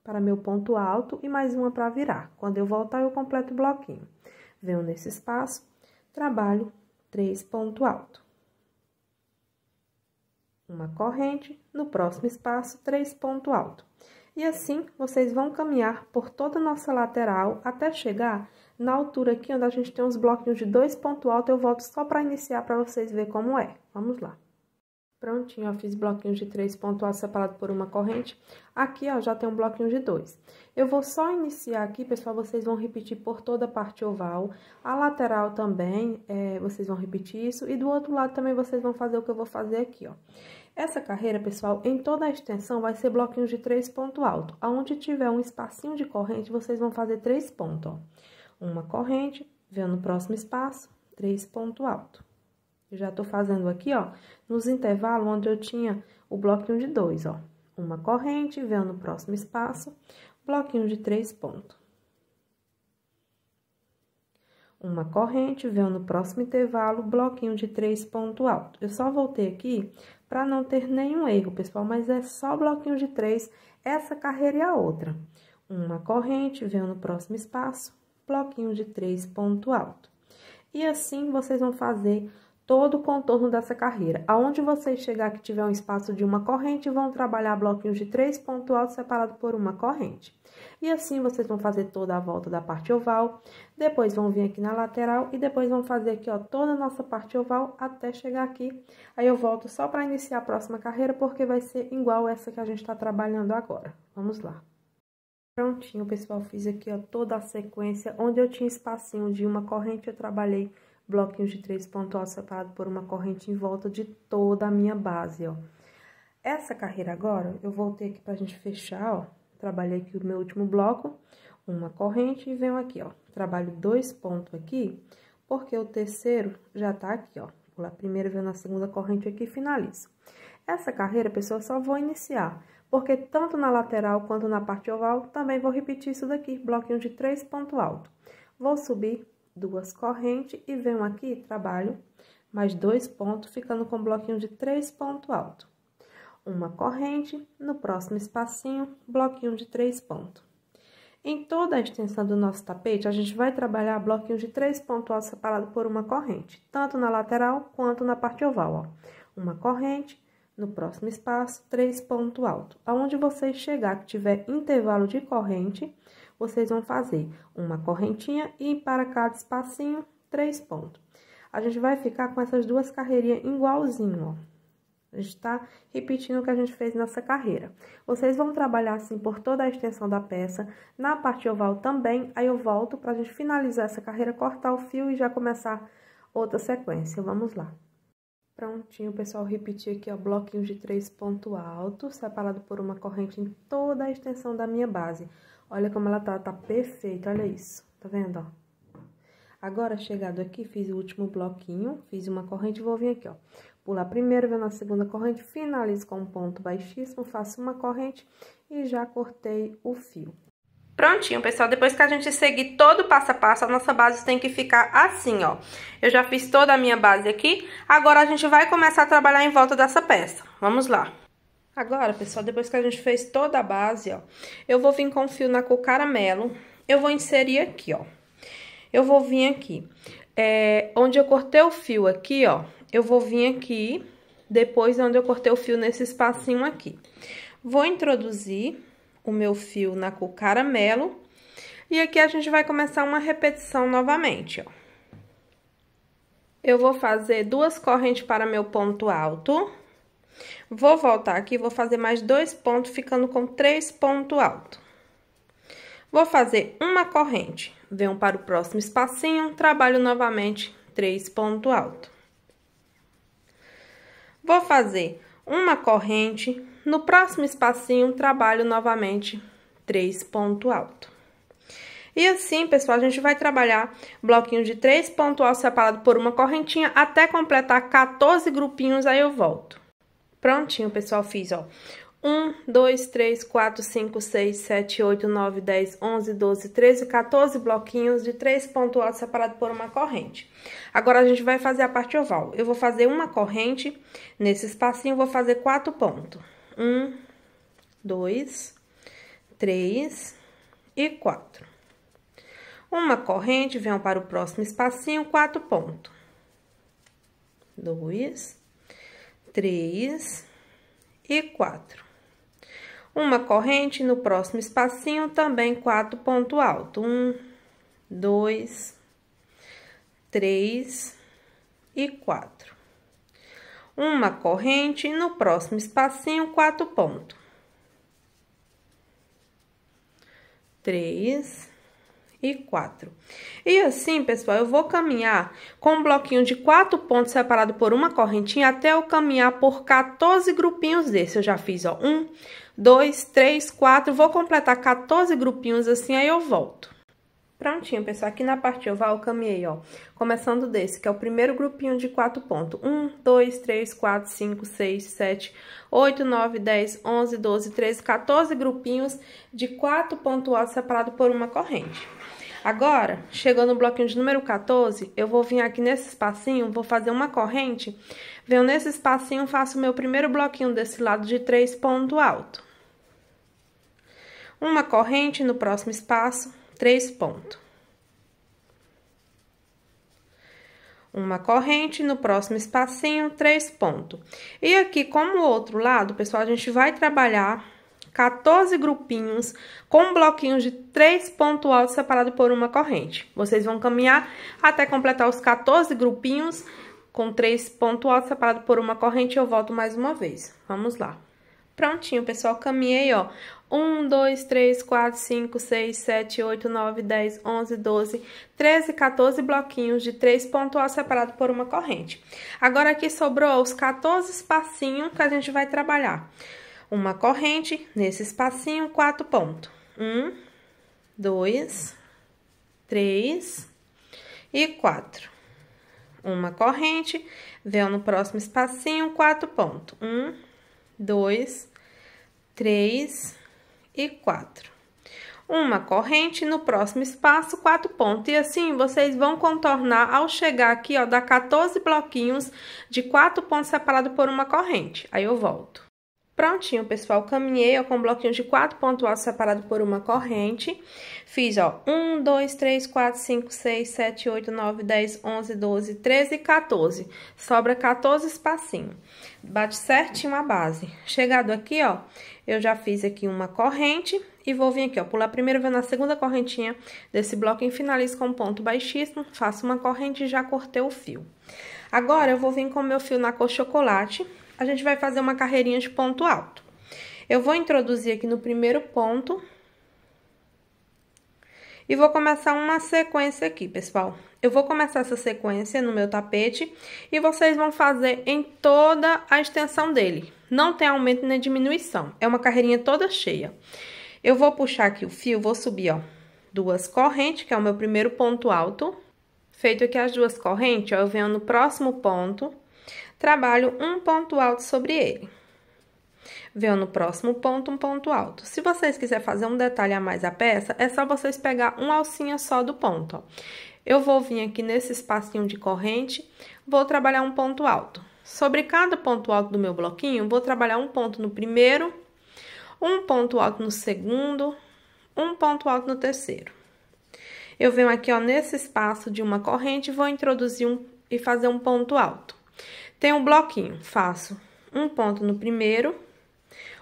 para meu ponto alto e mais uma para virar. Quando eu voltar, eu completo o bloquinho. Venho nesse espaço, trabalho 3 pontos altos. Uma corrente, no próximo espaço, 3 pontos altos. E assim, vocês vão caminhar por toda a nossa lateral até chegar na altura aqui, onde a gente tem uns bloquinhos de 2 pontos altos. Eu volto só para iniciar, para vocês verem como é. Vamos lá. Prontinho, ó, fiz bloquinhos de 3 pontos altos separados por uma corrente. Aqui, ó, já tem um bloquinho de 2. Eu vou só iniciar aqui, pessoal, vocês vão repetir por toda a parte oval. A lateral também, vocês vão repetir isso. E do outro lado também vocês vão fazer o que eu vou fazer aqui, ó. Essa carreira, pessoal, em toda a extensão vai ser bloquinhos de 3 pontos altos. Aonde tiver um espacinho de corrente, vocês vão fazer 3 pontos, ó. Uma corrente, venho no próximo espaço, 3 pontos altos. Eu já tô fazendo aqui, ó, nos intervalos onde eu tinha o bloquinho de 2, ó. Uma corrente, venho no próximo espaço, bloquinho de 3 pontos. Uma corrente, venho no próximo intervalo, bloquinho de 3 pontos altos. Eu só voltei aqui para não ter nenhum erro, pessoal, mas é só bloquinho de 3, essa carreira e a outra. Uma corrente, venho no próximo espaço, bloquinho de 3 pontos altos. E assim, vocês vão fazer todo o contorno dessa carreira. Aonde vocês chegar que tiver um espaço de uma corrente, vão trabalhar bloquinhos de 3 pontos altos separados por uma corrente. E assim, vocês vão fazer toda a volta da parte oval, depois vão vir aqui na lateral e depois vão fazer aqui, ó, toda a nossa parte oval até chegar aqui. Aí eu volto só para iniciar a próxima carreira, porque vai ser igual essa que a gente tá trabalhando agora. Vamos lá. Prontinho, pessoal, fiz aqui, ó, toda a sequência. Onde eu tinha espacinho de uma corrente, eu trabalhei bloquinhos de 3 pontos altos separados por uma corrente em volta de toda a minha base, ó. Essa carreira agora, eu voltei aqui pra gente fechar, ó. Trabalhei aqui o meu último bloco, uma corrente e venho aqui, ó. Trabalho 2 pontos aqui, porque o terceiro já tá aqui, ó. Vou lá primeiro, venho na segunda corrente aqui e finalizo. Essa carreira, pessoal, eu só vou iniciar, porque tanto na lateral quanto na parte oval, também vou repetir isso daqui, bloquinho de 3 pontos altos. Vou subir 2 correntes e venho aqui, trabalho mais 2 pontos, ficando com bloquinho de 3 pontos altos. Uma corrente, no próximo espacinho, bloquinho de 3 pontos. Em toda a extensão do nosso tapete, a gente vai trabalhar bloquinhos de 3 pontos altos separados por uma corrente, tanto na lateral quanto na parte oval, ó. Uma corrente, no próximo espaço, 3 pontos altos. Aonde vocês chegar que tiver intervalo de corrente, vocês vão fazer uma correntinha e para cada espacinho, 3 pontos. A gente vai ficar com essas duas carreirinhas igualzinho, ó. A gente tá repetindo o que a gente fez nessa carreira. Vocês vão trabalhar assim por toda a extensão da peça, na parte oval também, aí eu volto pra gente finalizar essa carreira, cortar o fio e já começar outra sequência. Vamos lá. Prontinho, pessoal, repetir aqui, ó, bloquinhos de 3 pontos altos, separado por uma corrente em toda a extensão da minha base. Olha como ela tá perfeita, olha isso, tá vendo, ó? Agora, chegado aqui, fiz o último bloquinho, fiz uma corrente e vou vir aqui, ó. Pular primeiro, venho na segunda corrente, finalizo com um ponto baixíssimo, faço uma corrente e já cortei o fio. Prontinho, pessoal, depois que a gente seguir todo o passo a passo, a nossa base tem que ficar assim, ó. Eu já fiz toda a minha base aqui, agora a gente vai começar a trabalhar em volta dessa peça. Vamos lá. Agora, pessoal, depois que a gente fez toda a base, ó, eu vou vir com o fio na cor caramelo, eu vou inserir aqui, ó. Eu vou vir aqui, onde eu cortei o fio aqui, ó, eu vou vir aqui, depois onde eu cortei o fio nesse espacinho aqui. Vou introduzir o meu fio na cor caramelo, e aqui a gente vai começar uma repetição novamente, ó. Eu vou fazer 2 correntes para meu ponto alto, vou voltar aqui, vou fazer mais 2 pontos, ficando com 3 pontos altos. Vou fazer uma corrente, venho para o próximo espacinho, trabalho novamente 3 pontos altos. Vou fazer uma corrente, no próximo espacinho, trabalho novamente 3 pontos altos. E assim, pessoal, a gente vai trabalhar bloquinho de 3 pontos altos separado por uma correntinha até completar 14 grupinhos, aí eu volto. Prontinho, pessoal, fiz, ó. 1, 2, 3, 4, 5, 6, 7, 8, 9, 10, 11, 12, 13, 14 bloquinhos de 3 pontos altos separados por uma corrente. Agora, a gente vai fazer a parte oval. Eu vou fazer uma corrente, nesse espacinho, vou fazer 4 pontos. 1, 2, 3 e 4. Uma corrente, venho para o próximo espacinho, 4 pontos. 2, 3 e 4. Uma corrente, no próximo espacinho, também 4 pontos altos. 1, 2, 3 e 4. Uma corrente, no próximo espacinho, 4 pontos. 3 e 4. E assim, pessoal, eu vou caminhar com um bloquinho de 4 pontos separado por uma correntinha até eu caminhar por 14 grupinhos desse. Eu já fiz, ó, 1, 2, 3, 4, vou completar 14 grupinhos assim, aí eu volto. Prontinho, pessoal, aqui na parte oval eu caminhei, ó, começando desse, que é o primeiro grupinho de 4 pontos. 1, 2, 3, 4, 5, 6, 7, 8, 9, 10, 11, 12, 13, 14 grupinhos de 4 pontos altos separados por uma corrente. Agora, chegando no bloquinho de número 14, eu vou vir aqui nesse espacinho, vou fazer uma corrente, venho nesse espacinho, faço o meu primeiro bloquinho desse lado de 3 pontos altos. Uma corrente, no próximo espaço, 3 pontos. Uma corrente, no próximo espacinho, 3 pontos. E aqui, como o outro lado, pessoal, a gente vai trabalhar 14 grupinhos com bloquinhos de 3 pontos altos separados por uma corrente. Vocês vão caminhar até completar os 14 grupinhos com 3 pontos altos separados por uma corrente. Eu volto mais uma vez. Vamos lá. Prontinho, pessoal, caminhei, ó. 1, 2, 3, 4, 5, 6, 7, 8, 9, 10, 11, 12, 13, 14 bloquinhos de 3 pontos altos separados por uma corrente. Agora, aqui sobrou os 14 espacinhos que a gente vai trabalhar. Uma corrente, nesse espacinho, 4 pontos. 1, 2, 3 e 4. Uma corrente, venho no próximo espacinho, 4 pontos. 1, 2, 3 e 4. Uma corrente, no próximo espaço, 4 pontos. E assim, vocês vão contornar ao chegar aqui, ó, dá 14 bloquinhos de 4 pontos separados por uma corrente. Aí eu volto. Prontinho, pessoal, caminhei, ó, com um bloquinho de 4 pontos altos separados por uma corrente. Fiz, ó, 1, 2, 3, 4, 5, 6, 7, 8, 9, 10, 11, 12, 13 e 14. Sobra 14 espacinhos. Bate certinho a base. Chegado aqui, ó, eu já fiz aqui uma corrente e vou vir aqui, ó, pular primeiro, vendo na segunda correntinha desse bloco e finalizo com um ponto baixíssimo. Faço uma corrente e já cortei o fio. Agora, eu vou vir com o meu fio na cor chocolate. a gente vai fazer uma carreirinha de ponto alto. Eu vou introduzir aqui no primeiro ponto e vou começar uma sequência aqui, pessoal. Eu vou começar essa sequência no meu tapete e vocês vão fazer em toda a extensão dele. Não tem aumento nem diminuição, é uma carreirinha toda cheia. Eu vou puxar aqui o fio, vou subir, ó, 2 correntes, que é o meu primeiro ponto alto. Feito aqui as 2 correntes, ó, eu venho no próximo ponto, trabalho um ponto alto sobre ele. Venho no próximo ponto, um ponto alto. Se vocês quiserem fazer um detalhe a mais a peça, é só vocês pegar uma alcinha só do ponto, ó. Eu vou vir aqui nesse espacinho de corrente, vou trabalhar um ponto alto. Sobre cada ponto alto do meu bloquinho, vou trabalhar um ponto no primeiro, um ponto alto no segundo, um ponto alto no terceiro. Eu venho aqui, ó, nesse espaço de uma corrente, vou introduzir e fazer um ponto alto. Tem um bloquinho, faço um ponto no primeiro,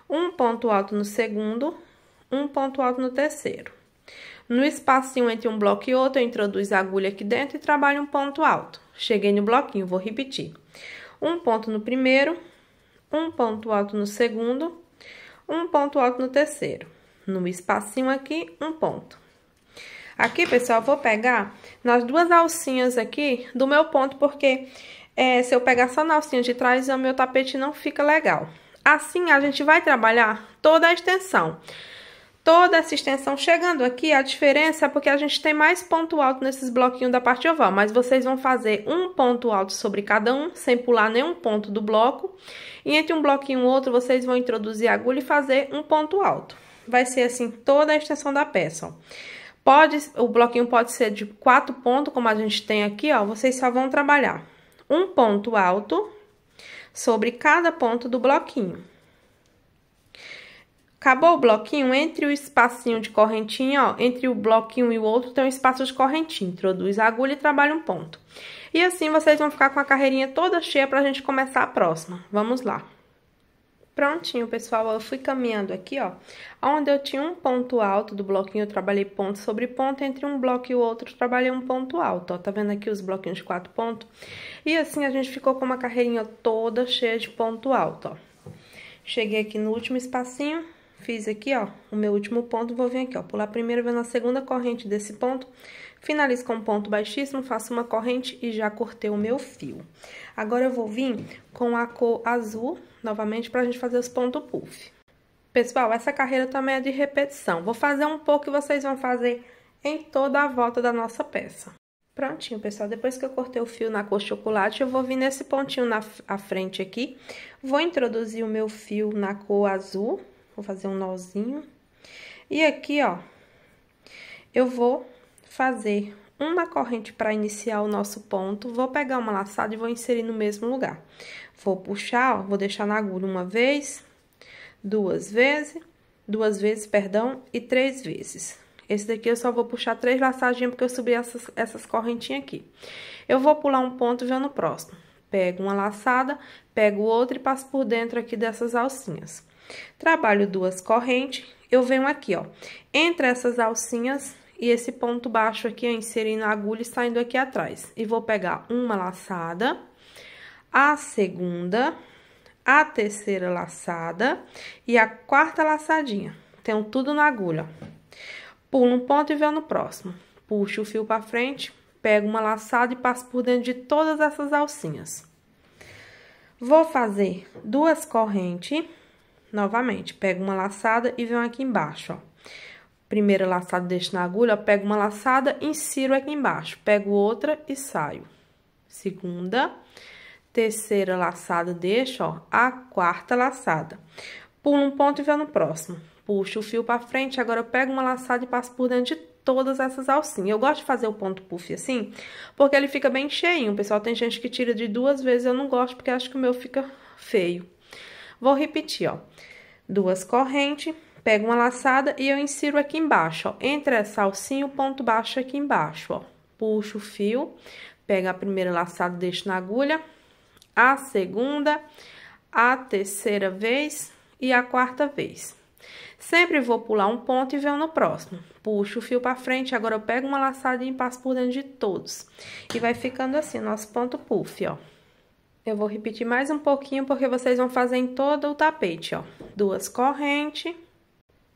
um ponto alto no segundo, um ponto alto no terceiro. No espacinho entre um bloco e outro, eu introduzo a agulha aqui dentro e trabalho um ponto alto. Cheguei no bloquinho, vou repetir. Um ponto no primeiro, um ponto alto no segundo, um ponto alto no terceiro. No espacinho aqui, um ponto. Aqui, pessoal, eu vou pegar nas 2 alcinhas aqui do meu ponto, porque se eu pegar só na alcinha de trás, o meu tapete não fica legal. Assim, a gente vai trabalhar toda a extensão. Toda essa extensão chegando aqui, a diferença é porque a gente tem mais ponto alto nesses bloquinhos da parte oval. Mas vocês vão fazer um ponto alto sobre cada um, sem pular nenhum ponto do bloco. E entre um bloquinho e outro, vocês vão introduzir a agulha e fazer um ponto alto. Vai ser assim toda a extensão da peça, ó. O bloquinho pode ser de 4 pontos, como a gente tem aqui, ó. Vocês só vão trabalhar um ponto alto sobre cada ponto do bloquinho. Acabou o bloquinho, entre o espacinho de correntinha, ó, entre o bloquinho e o outro tem um espaço de correntinha. Introduz a agulha e trabalha um ponto. E assim vocês vão ficar com a carreirinha toda cheia pra gente começar a próxima. Vamos lá. Prontinho, pessoal, eu fui caminhando aqui, ó. Onde eu tinha um ponto alto do bloquinho, eu trabalhei ponto sobre ponto. Entre um bloco e o outro, eu trabalhei um ponto alto, ó. Tá vendo aqui os bloquinhos de 4 pontos? E assim a gente ficou com uma carreirinha toda cheia de ponto alto, ó. Cheguei aqui no último espacinho, fiz aqui, ó, o meu último ponto. Vou vir aqui, ó, pular primeiro, vendo a segunda corrente desse ponto. Finalizo com um ponto baixíssimo, faço uma corrente e já cortei o meu fio. Agora, eu vou vir com a cor azul, novamente, pra gente fazer os pontos puff. Pessoal, essa carreira também é de repetição. Vou fazer um pouco e vocês vão fazer em toda a volta da nossa peça. Prontinho, pessoal, depois que eu cortei o fio na cor chocolate, eu vou vir nesse pontinho na frente aqui. Vou introduzir o meu fio na cor azul, vou fazer um nozinho. E aqui, ó, eu vou fazer uma corrente para iniciar o nosso ponto. Vou pegar uma laçada e vou inserir no mesmo lugar. Vou puxar, ó, vou deixar na agulha uma vez, duas vezes, perdão, e 3 vezes. Esse daqui eu só vou puxar 3 laçadinhas, porque eu subi essas correntinhas aqui. Eu vou pular um ponto e já no próximo. Pego uma laçada, pego outra e passo por dentro aqui dessas alcinhas. Trabalho 2 correntes, eu venho aqui, ó, entre essas alcinhas e esse ponto baixo aqui, ó, inserindo a agulha e saindo aqui atrás. E vou pegar uma laçada, a segunda, a terceira laçada e a 4ª laçadinha. Tenho tudo na agulha, ó. Pulo um ponto e venho no próximo. Puxo o fio pra frente, pego uma laçada e passo por dentro de todas essas alcinhas. Vou fazer 2 correntes, novamente, pego uma laçada e venho aqui embaixo, ó. Primeira laçada, deixo na agulha, ó, pego uma laçada, insiro aqui embaixo, pego outra e saio. Segunda, terceira laçada, deixo, ó, a 4ª laçada. Pulo um ponto e venho no próximo. Puxo o fio pra frente, agora eu pego uma laçada e passo por dentro de todas essas alcinhas. Eu gosto de fazer o ponto puff assim, porque ele fica bem cheinho. Pessoal, tem gente que tira de 2 vezes, eu não gosto, porque acho que o meu fica feio. Vou repetir, ó. 2 correntes, pego uma laçada e eu insiro aqui embaixo, ó. Entre essa alcinha e o ponto baixo aqui embaixo, ó. Puxo o fio, pego a primeira laçada, deixo na agulha, a segunda, a terceira vez e a 4ª vez. Sempre vou pular um ponto e venho no próximo. Puxo o fio pra frente, agora eu pego uma laçadinha e passo por dentro de todos. E vai ficando assim, nosso ponto puff, ó. Eu vou repetir mais um pouquinho, porque vocês vão fazer em todo o tapete, ó. 2 correntes.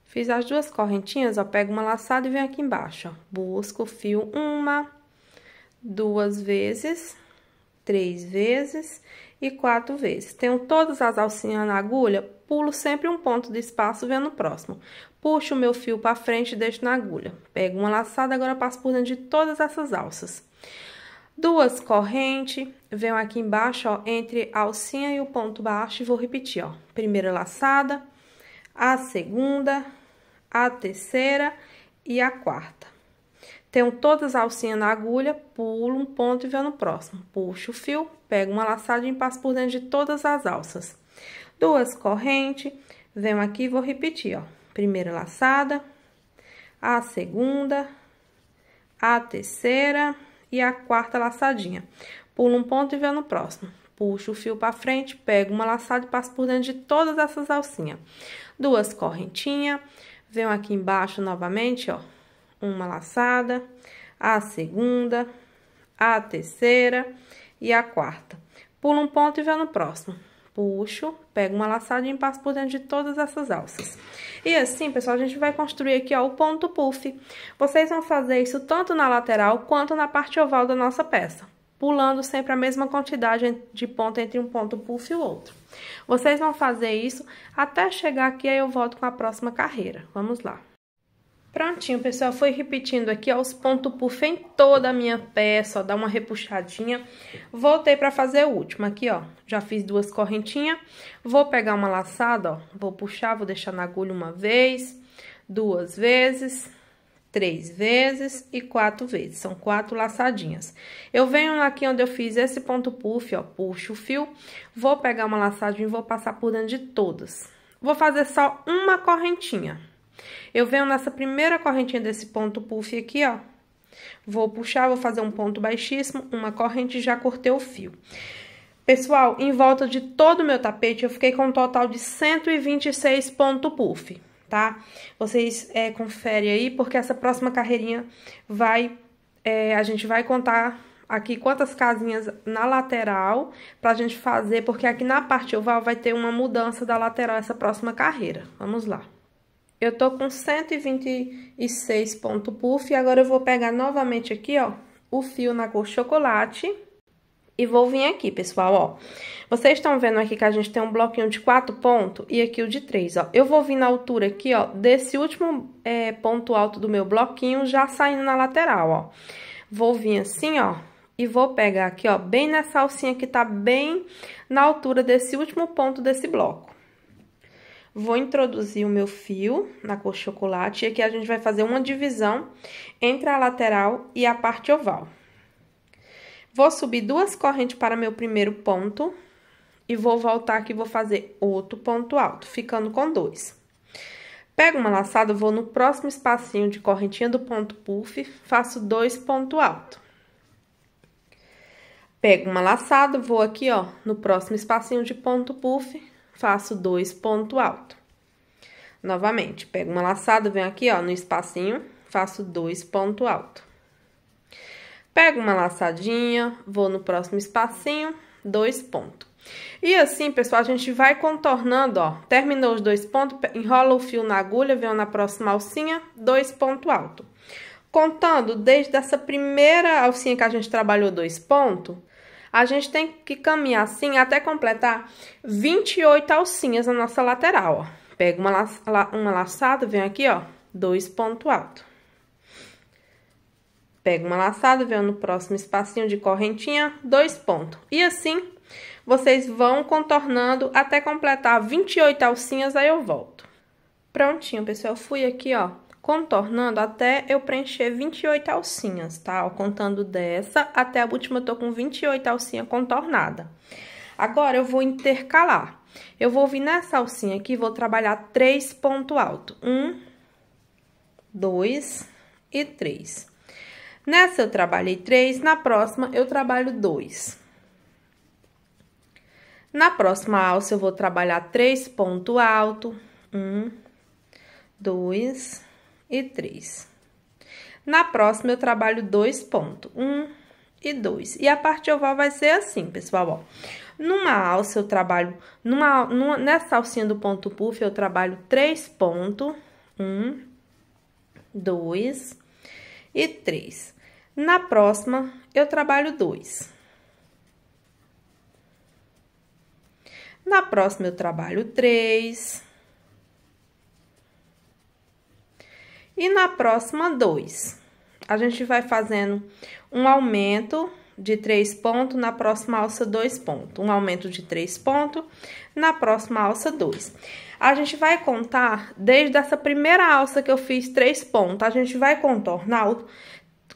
Fiz as 2 correntinhas, ó, pego uma laçada e venho aqui embaixo, ó. Busco o fio 1, 2 vezes, 3 vezes e 4 vezes. Tenho todas as alcinhas na agulha, pulo sempre um ponto de espaço, venho no próximo. Puxo o meu fio pra frente e deixo na agulha. Pego uma laçada, agora passo por dentro de todas essas alças. 2 correntes, venho aqui embaixo, ó, entre a alcinha e o ponto baixo e vou repetir, ó. Primeira laçada, a segunda, a terceira e a quarta. Tenho todas as alcinhas na agulha, pulo um ponto e venho no próximo. Puxo o fio, pego uma laçada e passo por dentro de todas as alças. 2 correntes, venho aqui e vou repetir, ó. Primeira laçada, a segunda, a terceira e a quarta laçadinha. Pulo um ponto e venho no próximo. Puxo o fio pra frente, pego uma laçada e passo por dentro de todas essas alcinhas. 2 correntinhas, venho aqui embaixo novamente, ó. Uma laçada, a segunda, a terceira e a quarta. Pulo um ponto e venho no próximo. Puxo, pego uma laçada e passo por dentro de todas essas alças. E assim, pessoal, a gente vai construir aqui, ó, o ponto puff. Vocês vão fazer isso tanto na lateral quanto na parte oval da nossa peça, pulando sempre a mesma quantidade de ponto entre um ponto puff e o outro. Vocês vão fazer isso até chegar aqui, aí eu volto com a próxima carreira. Vamos lá. Prontinho, pessoal, foi repetindo aqui, ó, os pontos puff em toda a minha peça, ó, dá uma repuxadinha. Voltei pra fazer o último aqui, ó, já fiz 2 correntinhas. Vou pegar uma laçada, ó, vou puxar, vou deixar na agulha uma vez, 2 vezes, 3 vezes e 4 vezes, são 4 laçadinhas. Eu venho aqui onde eu fiz esse ponto puff, ó, puxo o fio, vou pegar uma laçadinha e vou passar por dentro de todas. Vou fazer só uma correntinha. Eu venho nessa primeira correntinha desse ponto puff aqui, ó. Vou puxar, vou fazer um ponto baixíssimo, uma corrente e já cortei o fio. Pessoal, em volta de todo o meu tapete, eu fiquei com um total de 126 pontos puff, tá? Vocês conferem aí, porque essa próxima carreirinha a gente vai contar aqui quantas casinhas na lateral pra gente fazer, porque aqui na parte oval vai ter uma mudança da lateral essa próxima carreira. Vamos lá. Eu tô com 126 pontos puff e agora eu vou pegar novamente aqui, ó, o fio na cor chocolate e vou vir aqui, pessoal, ó. Vocês estão vendo aqui que a gente tem um bloquinho de 4 pontos e aqui o de 3, ó. Eu vou vir na altura aqui, ó, desse último ponto alto do meu bloquinho, já saindo na lateral, ó. Vou vir assim, ó, e vou pegar aqui, ó, bem nessa alcinha que tá bem na altura desse último ponto desse bloco. Vou introduzir o meu fio na cor chocolate e aqui a gente vai fazer uma divisão entre a lateral e a parte oval. Vou subir 2 correntes para meu primeiro ponto e vou voltar aqui e vou fazer outro ponto alto, ficando com 2. Pego uma laçada, vou no próximo espacinho de correntinha do ponto puff, faço 2 pontos altos. Pego uma laçada, vou aqui, ó, no próximo espacinho de ponto puff, faço 2 pontos altos. Novamente, pego uma laçada, venho aqui, ó, no espacinho, faço 2 pontos altos. Pego uma laçadinha, vou no próximo espacinho, 2 pontos. E assim, pessoal, a gente vai contornando, ó. Terminou os 2 pontos, enrola o fio na agulha, venho na próxima alcinha, 2 pontos altos. Contando desde essa primeira alcinha que a gente trabalhou 2 pontos, a gente tem que caminhar assim até completar 28 alcinhas na nossa lateral, ó. Pego uma laçada, venho aqui, ó, 2 pontos altos. Pego uma laçada, venho no próximo espacinho de correntinha, 2 pontos. E assim, vocês vão contornando até completar 28 alcinhas, aí eu volto. Prontinho, pessoal, eu fui aqui, ó, contornando até eu preencher 28 alcinhas, tá? Ó, contando dessa até a última, eu tô com 28 alcinhas contornada. Agora, eu vou intercalar. Eu vou vir nessa alcinha aqui, vou trabalhar 3 pontos altos. 1, 2 e 3. Nessa eu trabalhei 3, na próxima eu trabalho 2. Na próxima alça eu vou trabalhar 3 pontos altos. 1, 2 e 3. Na próxima eu trabalho 2 pontos, 1 e 2. E a parte oval vai ser assim, pessoal, ó. Numa alça, eu trabalho, nessa alcinha do ponto puff, eu trabalho 3 pontos. 1, 2 e 3. Na próxima, eu trabalho 2. Na próxima, eu trabalho 3. E na próxima, 2. A gente vai fazendo um aumento de 3 pontos, na próxima alça 2 pontos. Um aumento de 3 pontos, na próxima alça 2. A gente vai contar desde essa primeira alça que eu fiz 3 pontos. A gente vai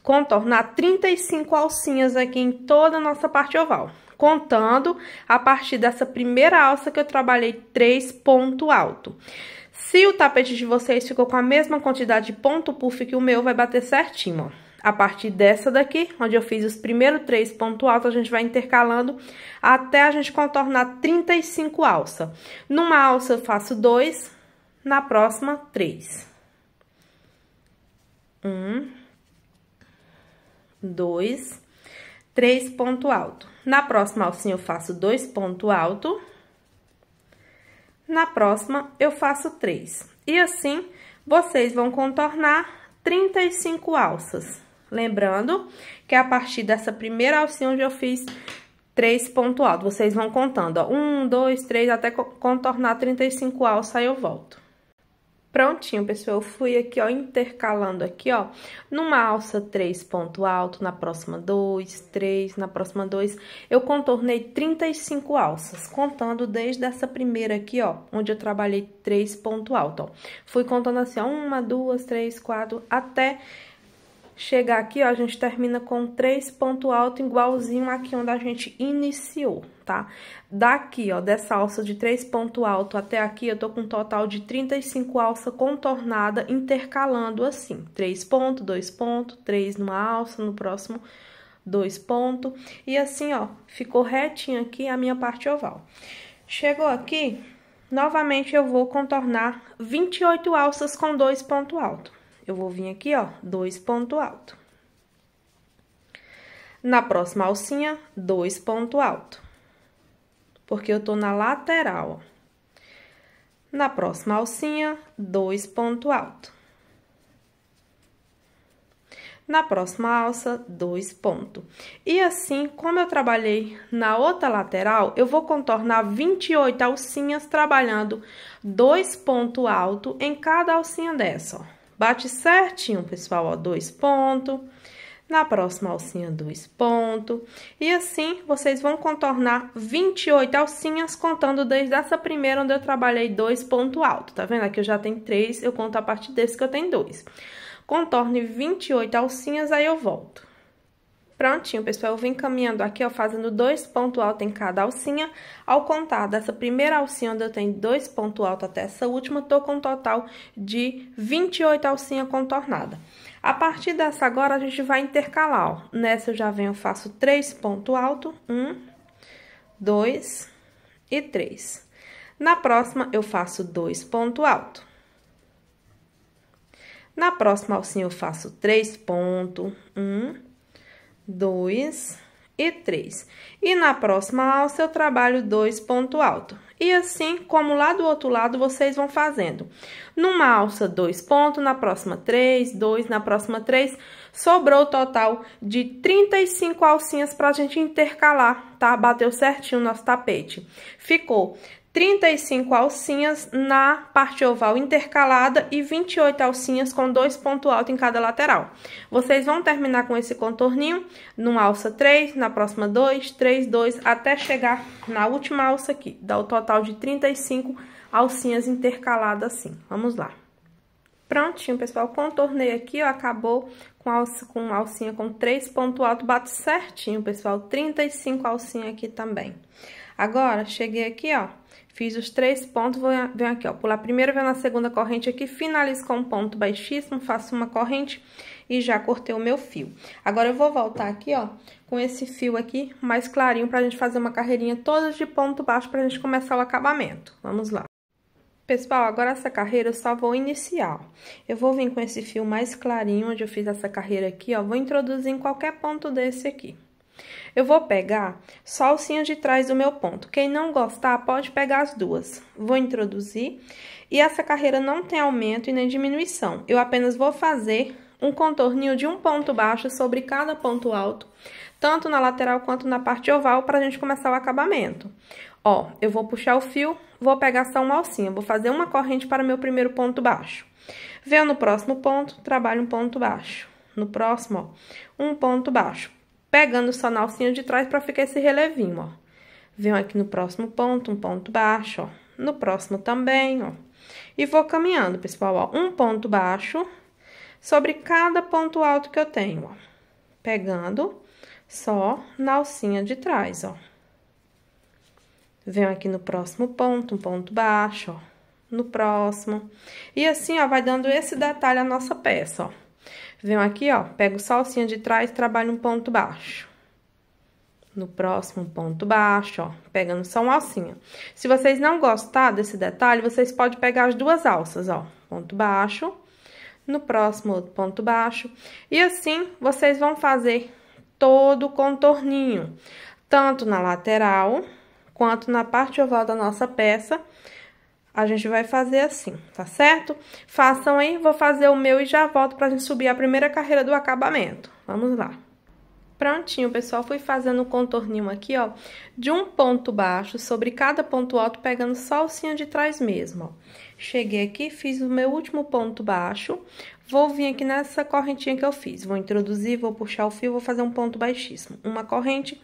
contornar 35 alcinhas aqui em toda a nossa parte oval. Contando a partir dessa primeira alça que eu trabalhei 3 pontos altos. Se o tapete de vocês ficou com a mesma quantidade de ponto puff que o meu, vai bater certinho, ó. A partir dessa daqui, onde eu fiz os primeiros 3 pontos altos, a gente vai intercalando até a gente contornar 35 alças. Numa alça eu faço 2, na próxima 3. 1, 2, 3 pontos altos. Na próxima alcinha eu faço 2 pontos altos. Na próxima eu faço 3. E assim, vocês vão contornar 35 alças. Lembrando que a partir dessa primeira alcinha onde eu fiz 3 pontos altos, vocês vão contando, ó, 1, 2, 3, até contornar 35 alças, aí eu volto. Prontinho, pessoal, eu fui aqui, ó, intercalando aqui, ó, numa alça 3 pontos altos, na próxima 2, 3, na próxima 2, eu contornei 35 alças, contando desde essa primeira aqui, ó, onde eu trabalhei 3 pontos altos, ó. Fui contando assim, ó, 1, 2, 3, 4, até chegar aqui, ó, a gente termina com 3 pontos altos, igualzinho aqui onde a gente iniciou, tá? Daqui, ó, dessa alça de 3 pontos altos até aqui, eu tô com um total de 35 alças contornada, intercalando assim. 3 pontos, 2 pontos, 3 numa alça, no próximo 2 pontos. E assim, ó, ficou retinho aqui a minha parte oval. Chegou aqui, novamente eu vou contornar 28 alças com 2 pontos altos. Eu vou vir aqui, ó, 2 pontos altos. Na próxima alcinha, 2 pontos altos. Porque eu tô na lateral, ó. Na próxima alcinha, 2 pontos altos. Na próxima alça, 2 pontos. E assim, como eu trabalhei na outra lateral, eu vou contornar 28 alcinhas trabalhando 2 pontos altos em cada alcinha dessa, ó. Bate certinho, pessoal, ó, 2 pontos. Na próxima alcinha, 2 pontos. E assim, vocês vão contornar 28 alcinhas, contando desde essa primeira, onde eu trabalhei 2 pontos altos. Tá vendo? Aqui eu já tenho 3, eu conto a partir desse que eu tenho 2. Contorne 28 alcinhas, aí eu volto. Prontinho, pessoal, eu vim caminhando aqui, ó, fazendo 2 pontos altos em cada alcinha. Ao contar dessa primeira alcinha, onde eu tenho 2 pontos altos até essa última, tô com um total de 28 alcinhas contornadas. A partir dessa agora, a gente vai intercalar, ó. Nessa eu já venho, eu faço 3 pontos altos, 1, 2 e 3. Na próxima, eu faço 2 pontos altos. Na próxima alcinha, eu faço 3 pontos, 1, 2 e 3. E na próxima alça, eu trabalho 2 pontos altos. E assim, como lá do outro lado, vocês vão fazendo. Numa alça, 2 pontos, na próxima 3, 2, na próxima 3. Sobrou o total de 35 alcinhas pra gente intercalar, tá? Bateu certinho o nosso tapete. Ficou 35 alcinhas na parte oval intercalada e 28 alcinhas com 2 pontos altos em cada lateral. Vocês vão terminar com esse contorninho numa alça 3, na próxima 2, 3, 2, até chegar na última alça aqui. Dá o total de 35 alcinhas intercaladas assim. Vamos lá. Prontinho, pessoal, contornei aqui, ó, acabou com alcinha com 3 pontos altos, bate certinho, pessoal, 35 alcinhas aqui também. Agora, cheguei aqui, ó, fiz os 3 pontos, venho aqui, ó, pular primeiro, venho na segunda corrente aqui, finalizo com um ponto baixíssimo, faço uma corrente e já cortei o meu fio. Agora, eu vou voltar aqui, ó, com esse fio aqui mais clarinho pra gente fazer uma carreirinha toda de ponto baixo pra gente começar o acabamento. Vamos lá. Pessoal, agora essa carreira eu só vou iniciar, ó. Eu vou vir com esse fio mais clarinho, onde eu fiz essa carreira aqui, ó, vou introduzir em qualquer ponto desse aqui. Eu vou pegar só a alcinha de trás do meu ponto. Quem não gostar, pode pegar as duas. Vou introduzir. E essa carreira não tem aumento e nem diminuição. Eu apenas vou fazer um contorninho de um ponto baixo sobre cada ponto alto, tanto na lateral quanto na parte oval, para a gente começar o acabamento. Ó, eu vou puxar o fio, vou pegar só uma alcinha, vou fazer uma corrente para o meu primeiro ponto baixo. Venho no próximo ponto, trabalho um ponto baixo. No próximo, ó, um ponto baixo. Pegando só na alcinha de trás para ficar esse relevinho, ó. Venho aqui no próximo ponto, um ponto baixo, ó. No próximo também, ó. E vou caminhando, pessoal, ó. Um ponto baixo sobre cada ponto alto que eu tenho, ó. Pegando só na alcinha de trás, ó. Venho aqui no próximo ponto, um ponto baixo, ó. No próximo. E assim, ó, vai dando esse detalhe à nossa peça, ó. Venho aqui, ó, pego só a alcinha de trás, trabalho um ponto baixo. No próximo, ponto baixo, ó, pegando só uma alcinha. Se vocês não gostarem desse detalhe, vocês podem pegar as duas alças, ó. Ponto baixo, no próximo, outro ponto baixo. E assim, vocês vão fazer todo o contorninho, tanto na lateral, quanto na parte oval da nossa peça. A gente vai fazer assim, tá certo? Façam aí, vou fazer o meu e já volto pra gente subir a primeira carreira do acabamento. Vamos lá. Prontinho, pessoal, fui fazendo um contorninho aqui, ó, de um ponto baixo sobre cada ponto alto, pegando só a alcinha de trás mesmo, ó. Cheguei aqui, fiz o meu último ponto baixo, vou vir aqui nessa correntinha que eu fiz, vou introduzir, vou puxar o fio, vou fazer um ponto baixíssimo, uma corrente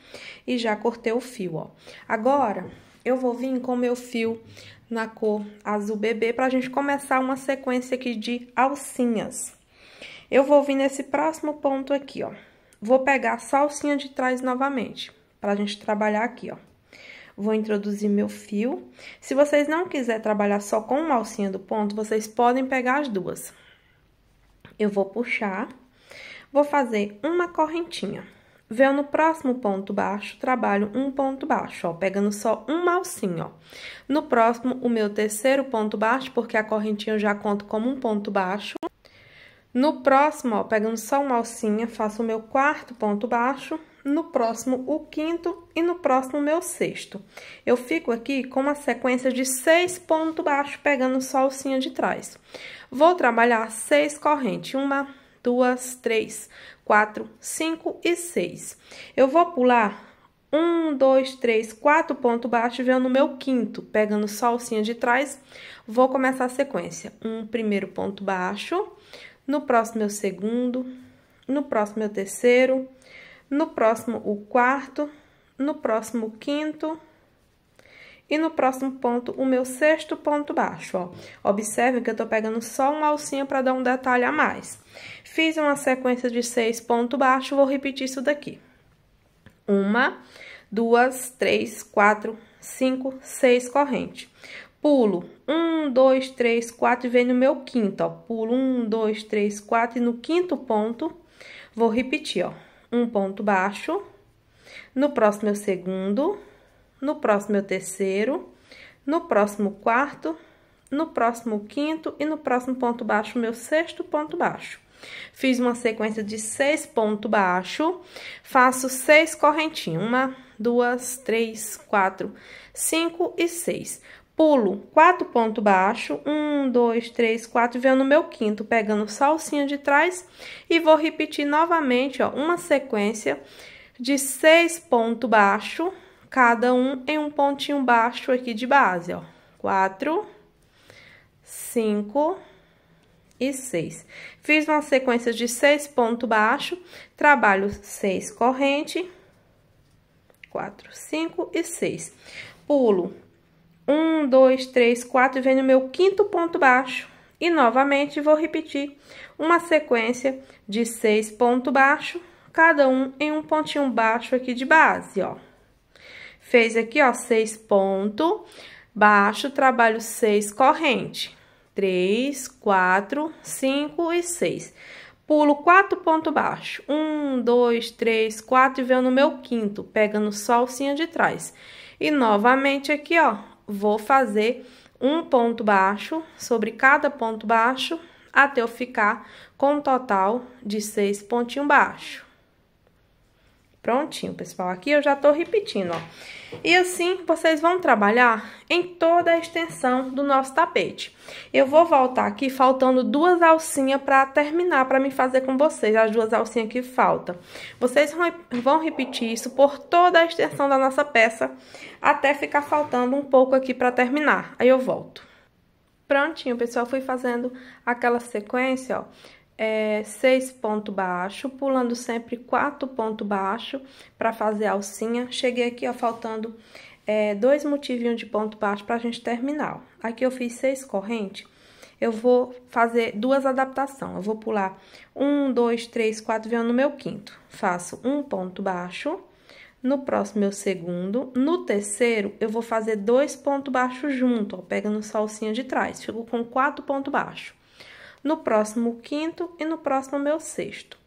e já cortei o fio, ó. Agora, eu vou vir com o meu fio na cor azul bebê pra gente começar uma sequência aqui de alcinhas. Eu vou vir nesse próximo ponto aqui, ó. Vou pegar só a alcinha de trás novamente, pra gente trabalhar aqui, ó. Vou introduzir meu fio. Se vocês não quiserem trabalhar só com uma alcinha do ponto, vocês podem pegar as duas. Eu vou puxar, vou fazer uma correntinha. Venho no próximo ponto baixo, trabalho um ponto baixo, ó, pegando só uma alcinha, ó. No próximo, o meu terceiro ponto baixo, porque a correntinha eu já conto como um ponto baixo. No próximo, ó, pegando só uma alcinha, faço o meu quarto ponto baixo, no próximo o quinto e no próximo o meu sexto. Eu fico aqui com uma sequência de 6 pontos baixos, pegando só a alcinha de trás. Vou trabalhar 6 correntes, 1, 2, 3, 4, 5 e 6. Eu vou pular 1, 2, 3, 4 pontos baixos, venho no meu quinto, pegando só a alcinha de trás, vou começar a sequência. Um primeiro ponto baixo. No próximo, meu segundo, no próximo, meu terceiro, no próximo, o quarto, no próximo, o quinto e no próximo ponto, o meu sexto ponto baixo, ó. Observem que eu tô pegando só uma alcinha para dar um detalhe a mais. Fiz uma sequência de 6 pontos baixos, vou repetir isso daqui. 1, 2, 3, 4, 5, 6 correntes. Pulo 1, 2, 3, 4 e venho no meu quinto, ó. Pulo 1, 2, 3, 4 e no quinto ponto, vou repetir, ó. Um ponto baixo, no próximo meu segundo, no próximo meu terceiro, no próximo quarto, no próximo quinto e no próximo ponto baixo, meu sexto ponto baixo. Fiz uma sequência de 6 pontos baixos, faço 6 correntinhas, 1, 2, 3, 4, 5 e 6. Pulo 4 pontos baixos, 1, 2, 3, 4, e venho no meu quinto, pegando só a alcinha de trás e vou repetir novamente, ó, uma sequência de 6 pontos baixos, cada um em um pontinho baixo aqui de base, ó. 4, 5 e 6. Fiz uma sequência de 6 pontos baixos, trabalho 6 correntes, 4, 5 e 6. Pulo 1, 2, 3, 4 e venho no meu quinto ponto baixo. E novamente vou repetir uma sequência de 6 pontos baixos, cada um em um pontinho baixo aqui de base, ó. Fez aqui, ó, 6 pontos baixo, trabalho 6 correntes. 3, 4, 5 e 6. Pulo 4 pontos baixos. 1, 2, 3, 4 e venho no meu quinto, pegando só a alcinha de trás. E novamente aqui, ó, vou fazer um ponto baixo sobre cada ponto baixo, até eu ficar com um total de 6 pontinhos baixos. Prontinho, pessoal. Aqui eu já tô repetindo, ó. E assim, vocês vão trabalhar em toda a extensão do nosso tapete. Eu vou voltar aqui faltando 2 alcinhas pra terminar, pra me fazer com vocês, as 2 alcinhas que faltam. Vocês vão repetir isso por toda a extensão da nossa peça, até ficar faltando um pouco aqui pra terminar. Aí eu volto. Prontinho, pessoal. Fui fazendo aquela sequência, ó. 6 pontos baixos, pulando sempre 4 pontos baixos para fazer a alcinha. Cheguei aqui, ó, faltando 2 motivinhos de ponto baixo pra gente terminar, ó. Aqui eu fiz 6 correntes, eu vou fazer 2 adaptações. Eu vou pular 1, 2, 3, 4, venho no meu quinto. Faço um ponto baixo, no próximo meu segundo, no terceiro eu vou fazer 2 pontos baixos junto, ó, pegando só a alcinha de trás, fico com 4 pontos baixos. No próximo quinto e no próximo meu sexto.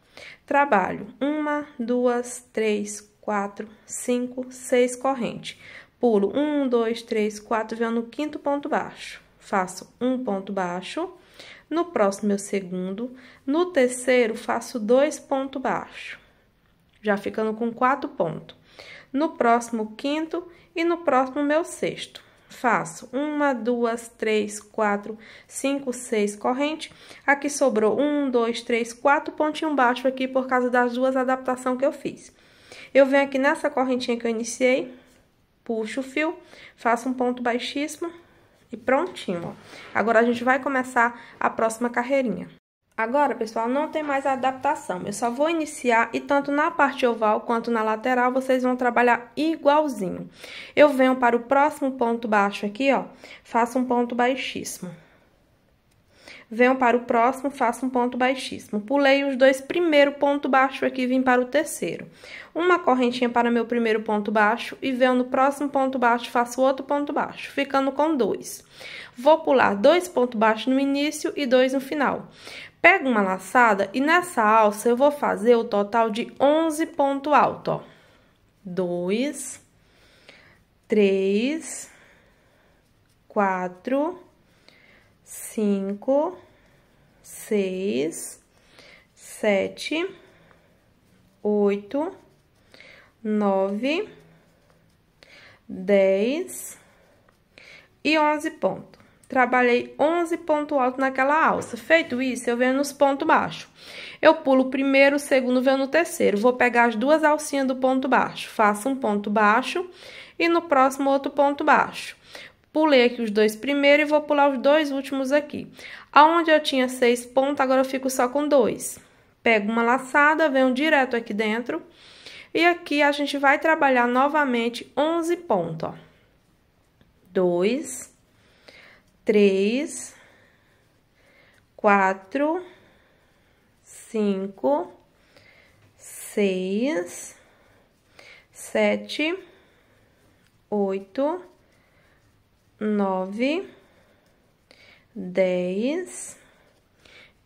Trabalho 1, 2, 3, 4, 5, 6 correntes. Pulo 1, 2, 3, 4, venho no quinto ponto baixo. Faço um ponto baixo. No próximo meu segundo. No terceiro, faço 2 pontos baixos. Já ficando com 4 pontos. No próximo quinto e no próximo meu sexto. Faço 1, 2, 3, 4, 5, 6 correntes. Aqui sobrou 1, 2, 3, 4 pontinhos baixos aqui por causa das 2 adaptações que eu fiz. Eu venho aqui nessa correntinha que eu iniciei, puxo o fio, faço um ponto baixíssimo e prontinho, ó. Agora a gente vai começar a próxima carreirinha. Agora, pessoal, não tem mais adaptação, eu só vou iniciar e tanto na parte oval quanto na lateral vocês vão trabalhar igualzinho. Eu venho para o próximo ponto baixo aqui, ó, faço um ponto baixíssimo. Venho para o próximo, faço um ponto baixíssimo. Pulei os 2 primeiros pontos baixos aqui e vim para o terceiro. Uma correntinha para meu primeiro ponto baixo e venho no próximo ponto baixo, faço outro ponto baixo, ficando com 2. Vou pular 2 pontos baixos no início e 2 no final. Pego uma laçada e nessa alça eu vou fazer o total de 11 pontos altos, ó. 2, 3, 4, 5, 6, 7, 8, 9, 10 e 11 pontos. Trabalhei 11 pontos altos naquela alça. Feito isso, eu venho nos pontos baixos. Eu pulo o primeiro, o segundo, venho no terceiro. Vou pegar as 2 alcinhas do ponto baixo. Faço um ponto baixo e no próximo outro ponto baixo. Pulei aqui os 2 primeiros e vou pular os 2 últimos aqui. Aonde eu tinha 6 pontos, agora eu fico só com 2. Pego uma laçada, venho direto aqui dentro. E aqui a gente vai trabalhar novamente 11 pontos, ó. 2, 3, 4, 5, 6, 7, 8, 9, 10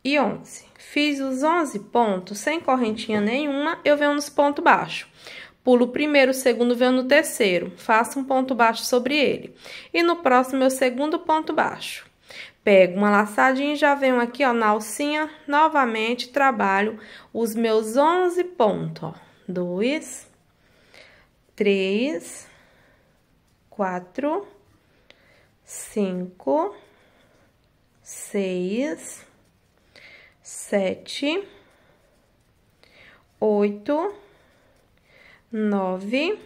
e 11. Fiz os 11 pontos sem correntinha nenhuma, eu venho nos pontos baixos. Pulo o primeiro, o segundo, venho no terceiro, faço um ponto baixo sobre ele. E no próximo, meu segundo ponto baixo. Pego uma laçadinha e já venho aqui, ó, na alcinha, novamente, trabalho os meus 11 pontos, ó. 2, 3, 4, 5, 6, 7, 8, 9,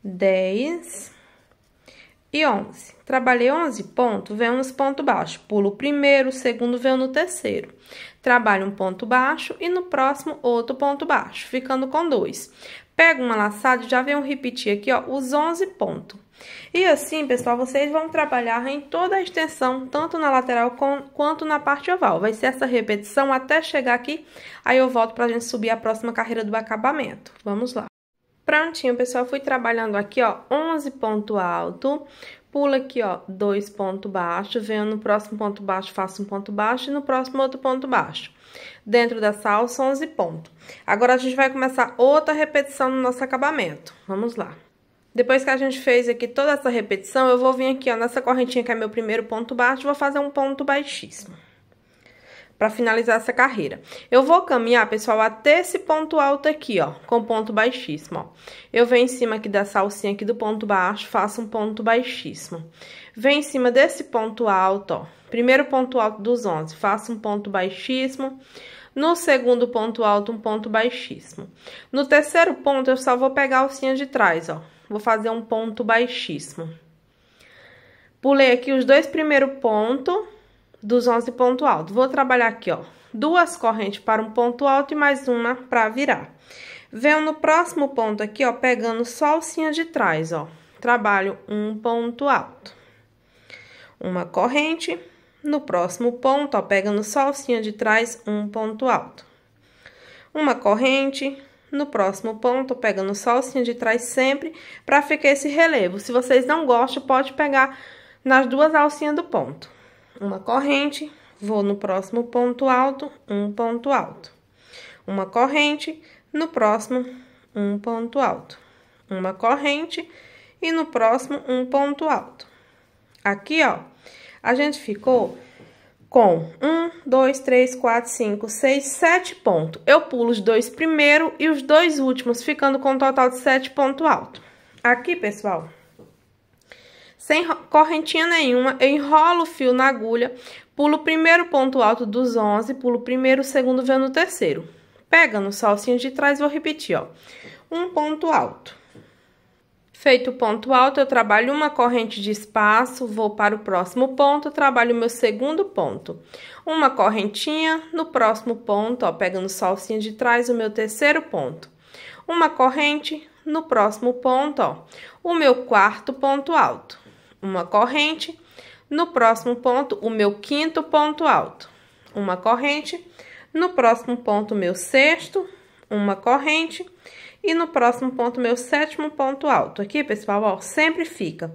10 e 11. Trabalhei 11 pontos, venho nos pontos baixos. Pulo o primeiro, o segundo, venho no terceiro. Trabalho um ponto baixo e no próximo outro ponto baixo, ficando com 2. Pego uma laçada e já venho repetir aqui, ó, os 11 pontos. E assim, pessoal, vocês vão trabalhar em toda a extensão, tanto na lateral quanto na parte oval. Vai ser essa repetição até chegar aqui, aí eu volto pra gente subir a próxima carreira do acabamento. Vamos lá. Prontinho, pessoal, fui trabalhando aqui, ó, 11 pontos altos, pulo aqui, ó, 2 pontos baixos, venho no próximo ponto baixo, faço um ponto baixo e no próximo outro ponto baixo. Dentro dessa alça, 11 pontos. Agora, a gente vai começar outra repetição no nosso acabamento. Vamos lá. Depois que a gente fez aqui toda essa repetição, eu vou vir aqui, ó, nessa correntinha que é meu primeiro ponto baixo, vou fazer um ponto baixíssimo. para finalizar essa carreira. Eu vou caminhar, pessoal, até esse ponto alto aqui, ó, com ponto baixíssimo, ó. Eu venho em cima aqui da salsinha aqui do ponto baixo, faço um ponto baixíssimo. Venho em cima desse ponto alto, ó, primeiro ponto alto dos 11, faço um ponto baixíssimo. No segundo ponto alto, um ponto baixíssimo. No terceiro ponto, eu só vou pegar a alcinha de trás, ó. Vou fazer um ponto baixíssimo. Pulei aqui os dois primeiros pontos dos 11 pontos altos. Vou trabalhar aqui, ó, 2 correntes para um ponto alto e mais uma para virar. Venho no próximo ponto aqui, ó, pegando só a alcinha de trás, ó. Trabalho um ponto alto. Uma corrente. No próximo ponto, ó, pegando só a alcinha de trás, um ponto alto. Uma corrente. No próximo ponto, pegando só a alcinha de trás sempre, para ficar esse relevo. Se vocês não gostam, pode pegar nas 2 alcinhas do ponto. Uma corrente, vou no próximo ponto alto, um ponto alto. Uma corrente, no próximo, um ponto alto. Uma corrente e no próximo, um ponto alto. Aqui, ó, a gente ficou com 1, 2, 3, 4, 5, 6, 7 pontos. Eu pulo os 2 primeiros e os 2 últimos, ficando com um total de 7 pontos altos. Aqui, pessoal, sem correntinha nenhuma, eu enrolo o fio na agulha, pulo o primeiro ponto alto dos 11, pulo o primeiro, o segundo, venho no terceiro. Pegando só a alcinha de trás, vou repetir, ó, um ponto alto. Feito o ponto alto, eu trabalho uma corrente de espaço, vou para o próximo ponto, trabalho o meu segundo ponto. Uma correntinha, no próximo ponto, ó, pegando só a alcinha de trás, o meu terceiro ponto. Uma corrente, no próximo ponto, ó, o meu quarto ponto alto. Uma corrente, no próximo ponto, o meu quinto ponto alto. Uma corrente, no próximo ponto, o meu sexto, uma corrente. E no próximo ponto, meu sétimo ponto alto. Aqui, pessoal, ó, sempre fica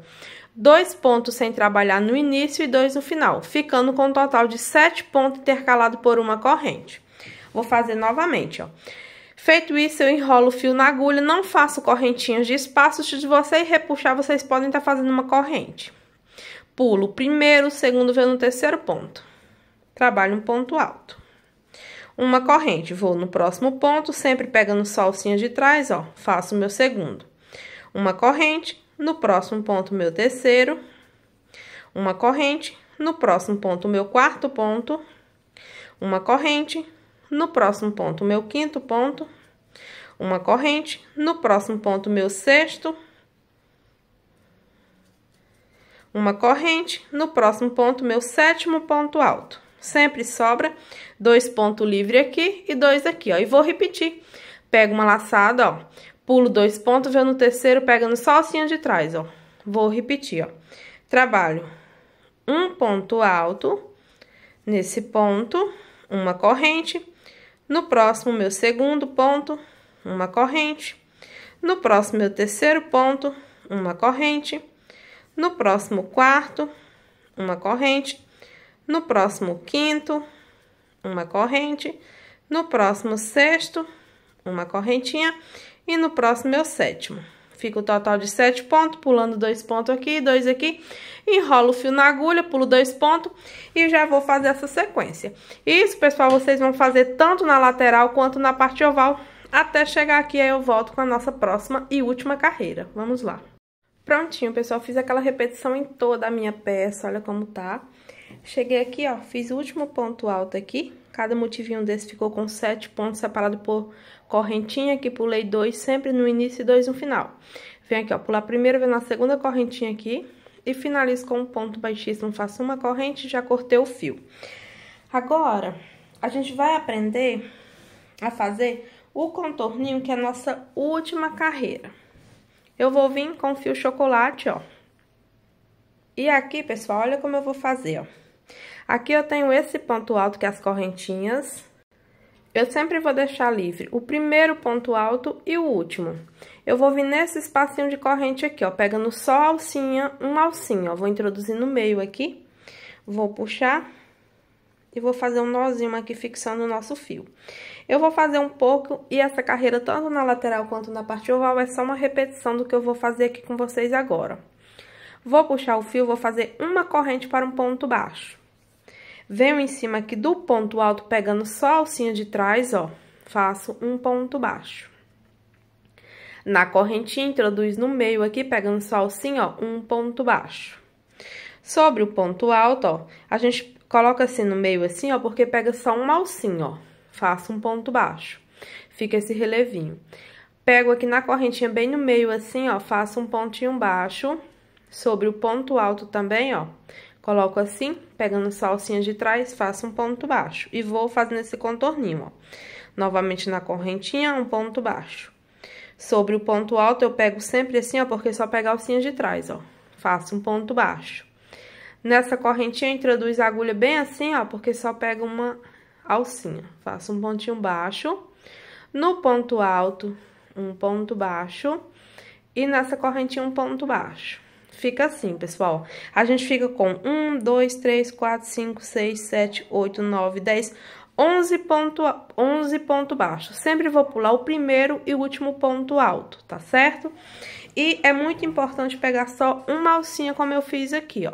2 pontos sem trabalhar no início e 2 no final, ficando com um total de 7 pontos intercalado por uma corrente. Vou fazer novamente, ó. Feito isso, eu enrolo o fio na agulha, não faço correntinhas de espaço. Se você repuxar, vocês podem estar fazendo uma corrente. Pulo o primeiro, o segundo, venho no terceiro ponto. Trabalho um ponto alto. Uma corrente, vou no próximo ponto, sempre pegando só a alcinha de trás, ó, faço o meu segundo. Uma corrente, no próximo ponto, meu terceiro. Uma corrente, no próximo ponto, meu quarto ponto. Uma corrente, no próximo ponto, meu quinto ponto. Uma corrente, no próximo ponto, meu sexto. Uma corrente, no próximo ponto, meu sétimo ponto alto. Sempre sobra 2 pontos livres aqui e 2 aqui, ó. E vou repetir. Pego uma laçada, ó. Pulo 2 pontos, venho no terceiro, pegando só a alcinha de trás, ó. Vou repetir, ó. Trabalho um ponto alto. Nesse ponto, uma corrente. No próximo, meu segundo ponto, uma corrente. No próximo, meu terceiro ponto, uma corrente. No próximo, quarto, uma corrente. No próximo, quinto, uma corrente. No próximo, sexto, uma correntinha. E no próximo, meu sétimo. Fica o total de 7 pontos, pulando 2 pontos aqui, 2 aqui. Enrolo o fio na agulha, pulo 2 pontos e já vou fazer essa sequência. Isso, pessoal, vocês vão fazer tanto na lateral quanto na parte oval, até chegar aqui, aí eu volto com a nossa próxima e última carreira. Vamos lá. Prontinho, pessoal, fiz aquela repetição em toda a minha peça, olha como tá. Cheguei aqui, ó, fiz o último ponto alto aqui. Cada motivinho desse ficou com 7 pontos separados por correntinha. Aqui pulei 2 sempre no início e 2 no final. Venho aqui, ó, pular primeiro, venho na segunda correntinha aqui e finalizo com um ponto baixíssimo. Faço uma corrente e já cortei o fio. Agora, a gente vai aprender a fazer o contorninho, que é a nossa última carreira. Eu vou vir com fio chocolate, ó. E aqui, pessoal, olha como eu vou fazer, ó. Aqui eu tenho esse ponto alto, que é as correntinhas. Eu sempre vou deixar livre o primeiro ponto alto e o último. Eu vou vir nesse espacinho de corrente aqui, ó, pegando só a alcinha, uma alcinha, ó. Vou introduzir no meio aqui, vou puxar e vou fazer um nozinho aqui, fixando o nosso fio. Eu vou fazer um pouco e essa carreira, tanto na lateral quanto na parte oval, é só uma repetição do que eu vou fazer aqui com vocês agora. Vou puxar o fio, vou fazer uma corrente para um ponto baixo. Venho em cima aqui do ponto alto, pegando só a alcinha de trás, ó, faço um ponto baixo. Na correntinha, introduz no meio aqui, pegando só a alcinha, ó, um ponto baixo. Sobre o ponto alto, ó, a gente coloca assim no meio assim, ó, porque pega só uma alcinha, ó, faço um ponto baixo. Fica esse relevinho. Pego aqui na correntinha bem no meio assim, ó, faço um pontinho baixo. Sobre o ponto alto também, ó, coloco assim, pegando só a alcinha de trás, faço um ponto baixo. E vou fazendo esse contorninho, ó. Novamente na correntinha, um ponto baixo. Sobre o ponto alto, eu pego sempre assim, ó, porque só pego a alcinha de trás, ó. Faço um ponto baixo. Nessa correntinha, introduzo a agulha bem assim, ó, porque só pego uma alcinha. Faço um pontinho baixo. No ponto alto, um ponto baixo. E nessa correntinha, um ponto baixo. Fica assim, pessoal. A gente fica com 1, 2, 3, 4, 5, 6, 7, 8, 9, 10, 11 ponto baixo. Sempre vou pular o primeiro e o último ponto alto, tá certo? E é muito importante pegar só uma alcinha, como eu fiz aqui, ó.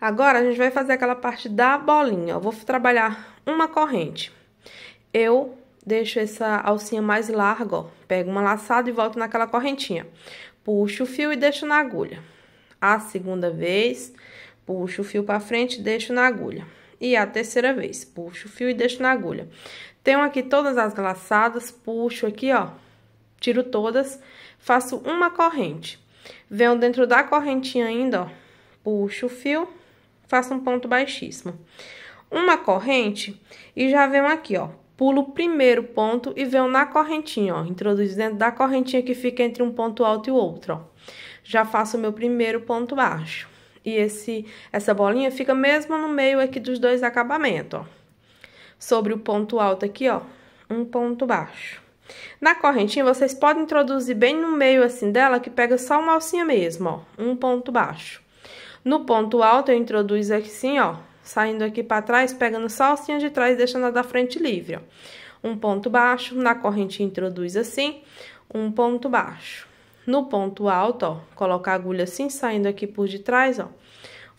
Agora, a gente vai fazer aquela parte da bolinha, ó. Vou trabalhar uma corrente. Eu deixo essa alcinha mais larga, ó. Pego uma laçada e volto naquela correntinha. Puxo o fio e deixo na agulha. A segunda vez, puxo o fio pra frente e deixo na agulha. E a terceira vez, puxo o fio e deixo na agulha. Tenho aqui todas as laçadas, puxo aqui, ó, tiro todas, faço uma corrente. Venho dentro da correntinha ainda, ó, puxo o fio, faço um ponto baixíssimo. Uma corrente e já venho aqui, ó, pulo o primeiro ponto e venho na correntinha, ó, introduzo dentro da correntinha que fica entre um ponto alto e o outro, ó. Já faço o meu primeiro ponto baixo. E essa bolinha fica mesmo no meio aqui dos dois acabamentos, ó. Sobre o ponto alto aqui, ó, um ponto baixo. Na correntinha, vocês podem introduzir bem no meio assim dela, que pega só uma alcinha mesmo, ó, um ponto baixo. No ponto alto, eu introduzo aqui assim, ó, saindo aqui pra trás, pegando só a alcinha de trás, deixando a da frente livre, ó. Um ponto baixo, na correntinha introduz assim, um ponto baixo. No ponto alto, ó, colocar a agulha assim, saindo aqui por de trás, ó,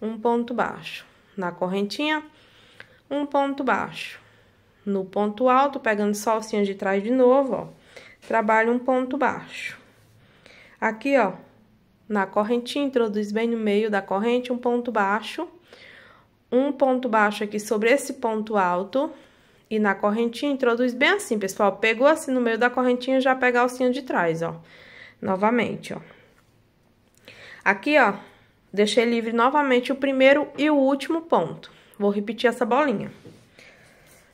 um ponto baixo. Na correntinha, um ponto baixo. No ponto alto, pegando só a alcinha de trás de novo, ó, trabalho um ponto baixo. Aqui, ó, na correntinha, introduz bem no meio da corrente, um ponto baixo. Um ponto baixo aqui sobre esse ponto alto. E na correntinha, introduz bem assim, pessoal. Pegou assim no meio da correntinha, já pega a alcinha de trás, ó. Novamente, ó. Aqui, ó, deixei livre novamente o primeiro e o último ponto. Vou repetir essa bolinha.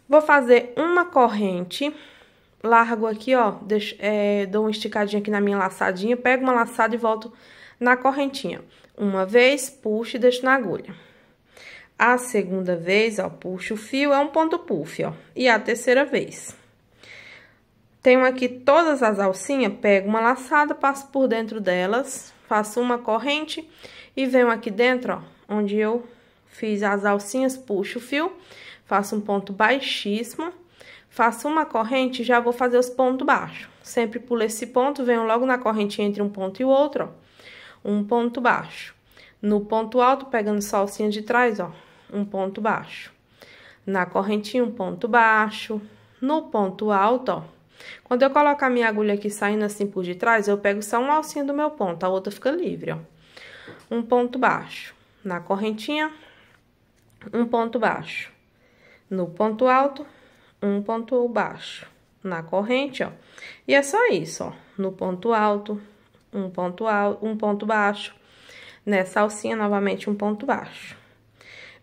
Vou fazer uma corrente, largo aqui, ó, dou uma esticadinha aqui na minha laçadinha, pego uma laçada e volto na correntinha. Uma vez, puxo e deixo na agulha. A segunda vez, ó, puxo o fio, é um ponto puff, ó. E a terceira vez. Tenho aqui todas as alcinhas, pego uma laçada, passo por dentro delas, faço uma corrente e venho aqui dentro, ó, onde eu fiz as alcinhas, puxo o fio, faço um ponto baixíssimo, faço uma corrente e já vou fazer os pontos baixos. Sempre pulo esse ponto, venho logo na correntinha entre um ponto e o outro, ó, um ponto baixo. No ponto alto, pegando só a alcinha de trás, ó, um ponto baixo. Na correntinha, um ponto baixo. No ponto alto, ó, quando eu colocar a minha agulha aqui saindo assim por de trás, eu pego só uma alcinha do meu ponto, a outra fica livre, ó. Um ponto baixo. Na correntinha, um ponto baixo. No ponto alto, um ponto baixo. Na corrente, ó. E é só isso, ó. No ponto alto, um ponto baixo. Nessa alcinha, novamente, um ponto baixo.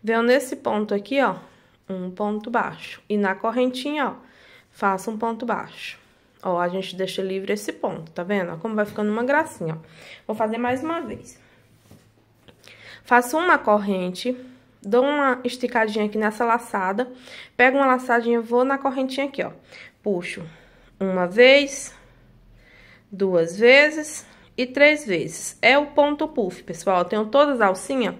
Venho nesse ponto aqui, ó, um ponto baixo. E na correntinha, ó, faço um ponto baixo. Ó, a gente deixa livre esse ponto, tá vendo? Ó, como vai ficando uma gracinha, ó. Vou fazer mais uma vez. Faço uma corrente, dou uma esticadinha aqui nessa laçada, pego uma laçadinha, vou na correntinha aqui, ó. Puxo uma vez, duas vezes e 3 vezes. É o ponto puff, pessoal. Eu tenho todas as alcinhas,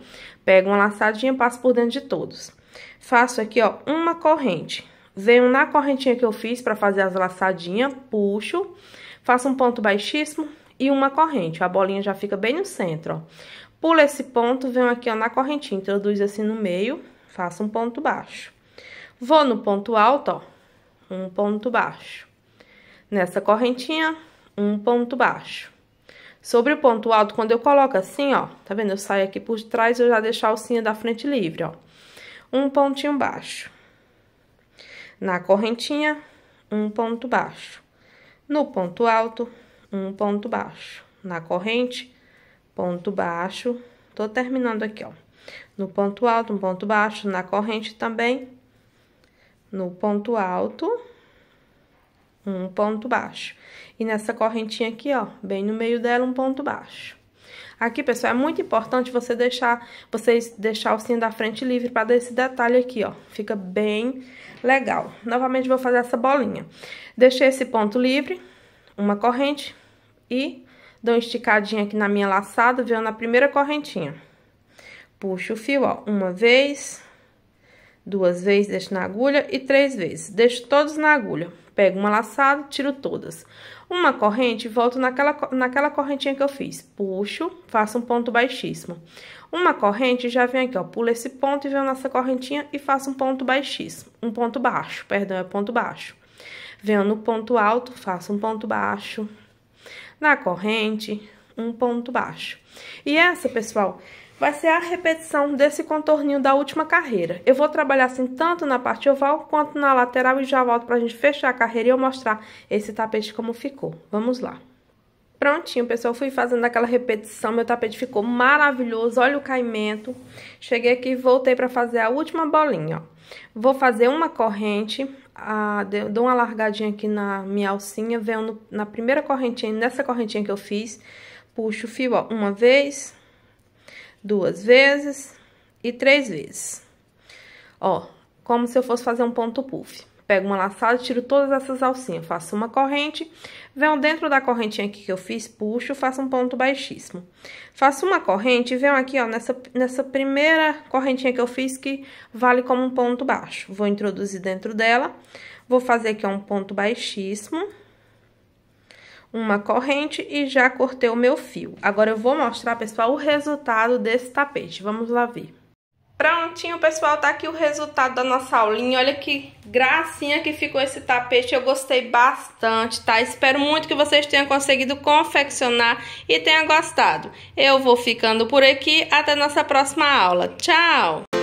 pego uma laçadinha, passo por dentro de todos. Faço aqui, ó, uma corrente. Venho na correntinha que eu fiz pra fazer as laçadinhas, puxo, faço um ponto baixíssimo e uma corrente. A bolinha já fica bem no centro, ó. Pulo esse ponto, venho aqui, ó, na correntinha, introduzo assim no meio, faço um ponto baixo. Vou no ponto alto, ó, um ponto baixo. Nessa correntinha, um ponto baixo. Sobre o ponto alto, quando eu coloco assim, ó, tá vendo? Eu saio aqui por trás, eu já deixo a alcinha da frente livre, ó. Um pontinho baixo. Na correntinha, um ponto baixo. No ponto alto, um ponto baixo. Na corrente, ponto baixo. Tô terminando aqui, ó. No ponto alto, um ponto baixo. Na corrente também, no ponto alto, um ponto baixo. E nessa correntinha aqui, ó, bem no meio dela, um ponto baixo. Aqui, pessoal, é muito importante vocês deixar a alcinha da frente livre para dar esse detalhe aqui, ó. Fica bem legal. Novamente, vou fazer essa bolinha. Deixei esse ponto livre, uma corrente e dou uma esticadinha aqui na minha laçada, venho na primeira correntinha. Puxo o fio, ó, uma vez, duas vezes, deixo na agulha e 3 vezes. Deixo todos na agulha. Pego uma laçada, tiro todas. Uma corrente, volto naquela correntinha que eu fiz. Puxo, faço um ponto baixíssimo. Uma corrente, já vem aqui, ó, pulo esse ponto e venho nessa correntinha e faço um ponto baixíssimo. Um ponto baixo, perdão, é ponto baixo. Venho no ponto alto, faço um ponto baixo. Na corrente, um ponto baixo. E essa, pessoal, vai ser a repetição desse contorninho da última carreira. Eu vou trabalhar assim tanto na parte oval quanto na lateral e já volto pra gente fechar a carreira e eu mostrar esse tapete como ficou. Vamos lá. Prontinho, pessoal, fui fazendo aquela repetição, meu tapete ficou maravilhoso, olha o caimento. Cheguei aqui e voltei pra fazer a última bolinha, ó. Vou fazer uma corrente, dou uma largadinha aqui na minha alcinha, venho na primeira correntinha, nessa correntinha que eu fiz, puxo o fio, ó, uma vez, 2 vezes e 3 vezes. Ó, como se eu fosse fazer um ponto puff. Pego uma laçada, tiro todas essas alcinhas, faço uma corrente, venho dentro da correntinha aqui que eu fiz, puxo, faço um ponto baixíssimo. Faço uma corrente e venho aqui, ó, nessa primeira correntinha que eu fiz, que vale como um ponto baixo. Vou introduzir dentro dela, vou fazer aqui, ó, um ponto baixíssimo, uma corrente e já cortei o meu fio. Agora, eu vou mostrar, pessoal, o resultado desse tapete. Vamos lá ver. Prontinho, pessoal, tá aqui o resultado da nossa aulinha. Olha que gracinha que ficou esse tapete. Eu gostei bastante, tá? Espero muito que vocês tenham conseguido confeccionar e tenham gostado. Eu vou ficando por aqui. Até nossa próxima aula. Tchau!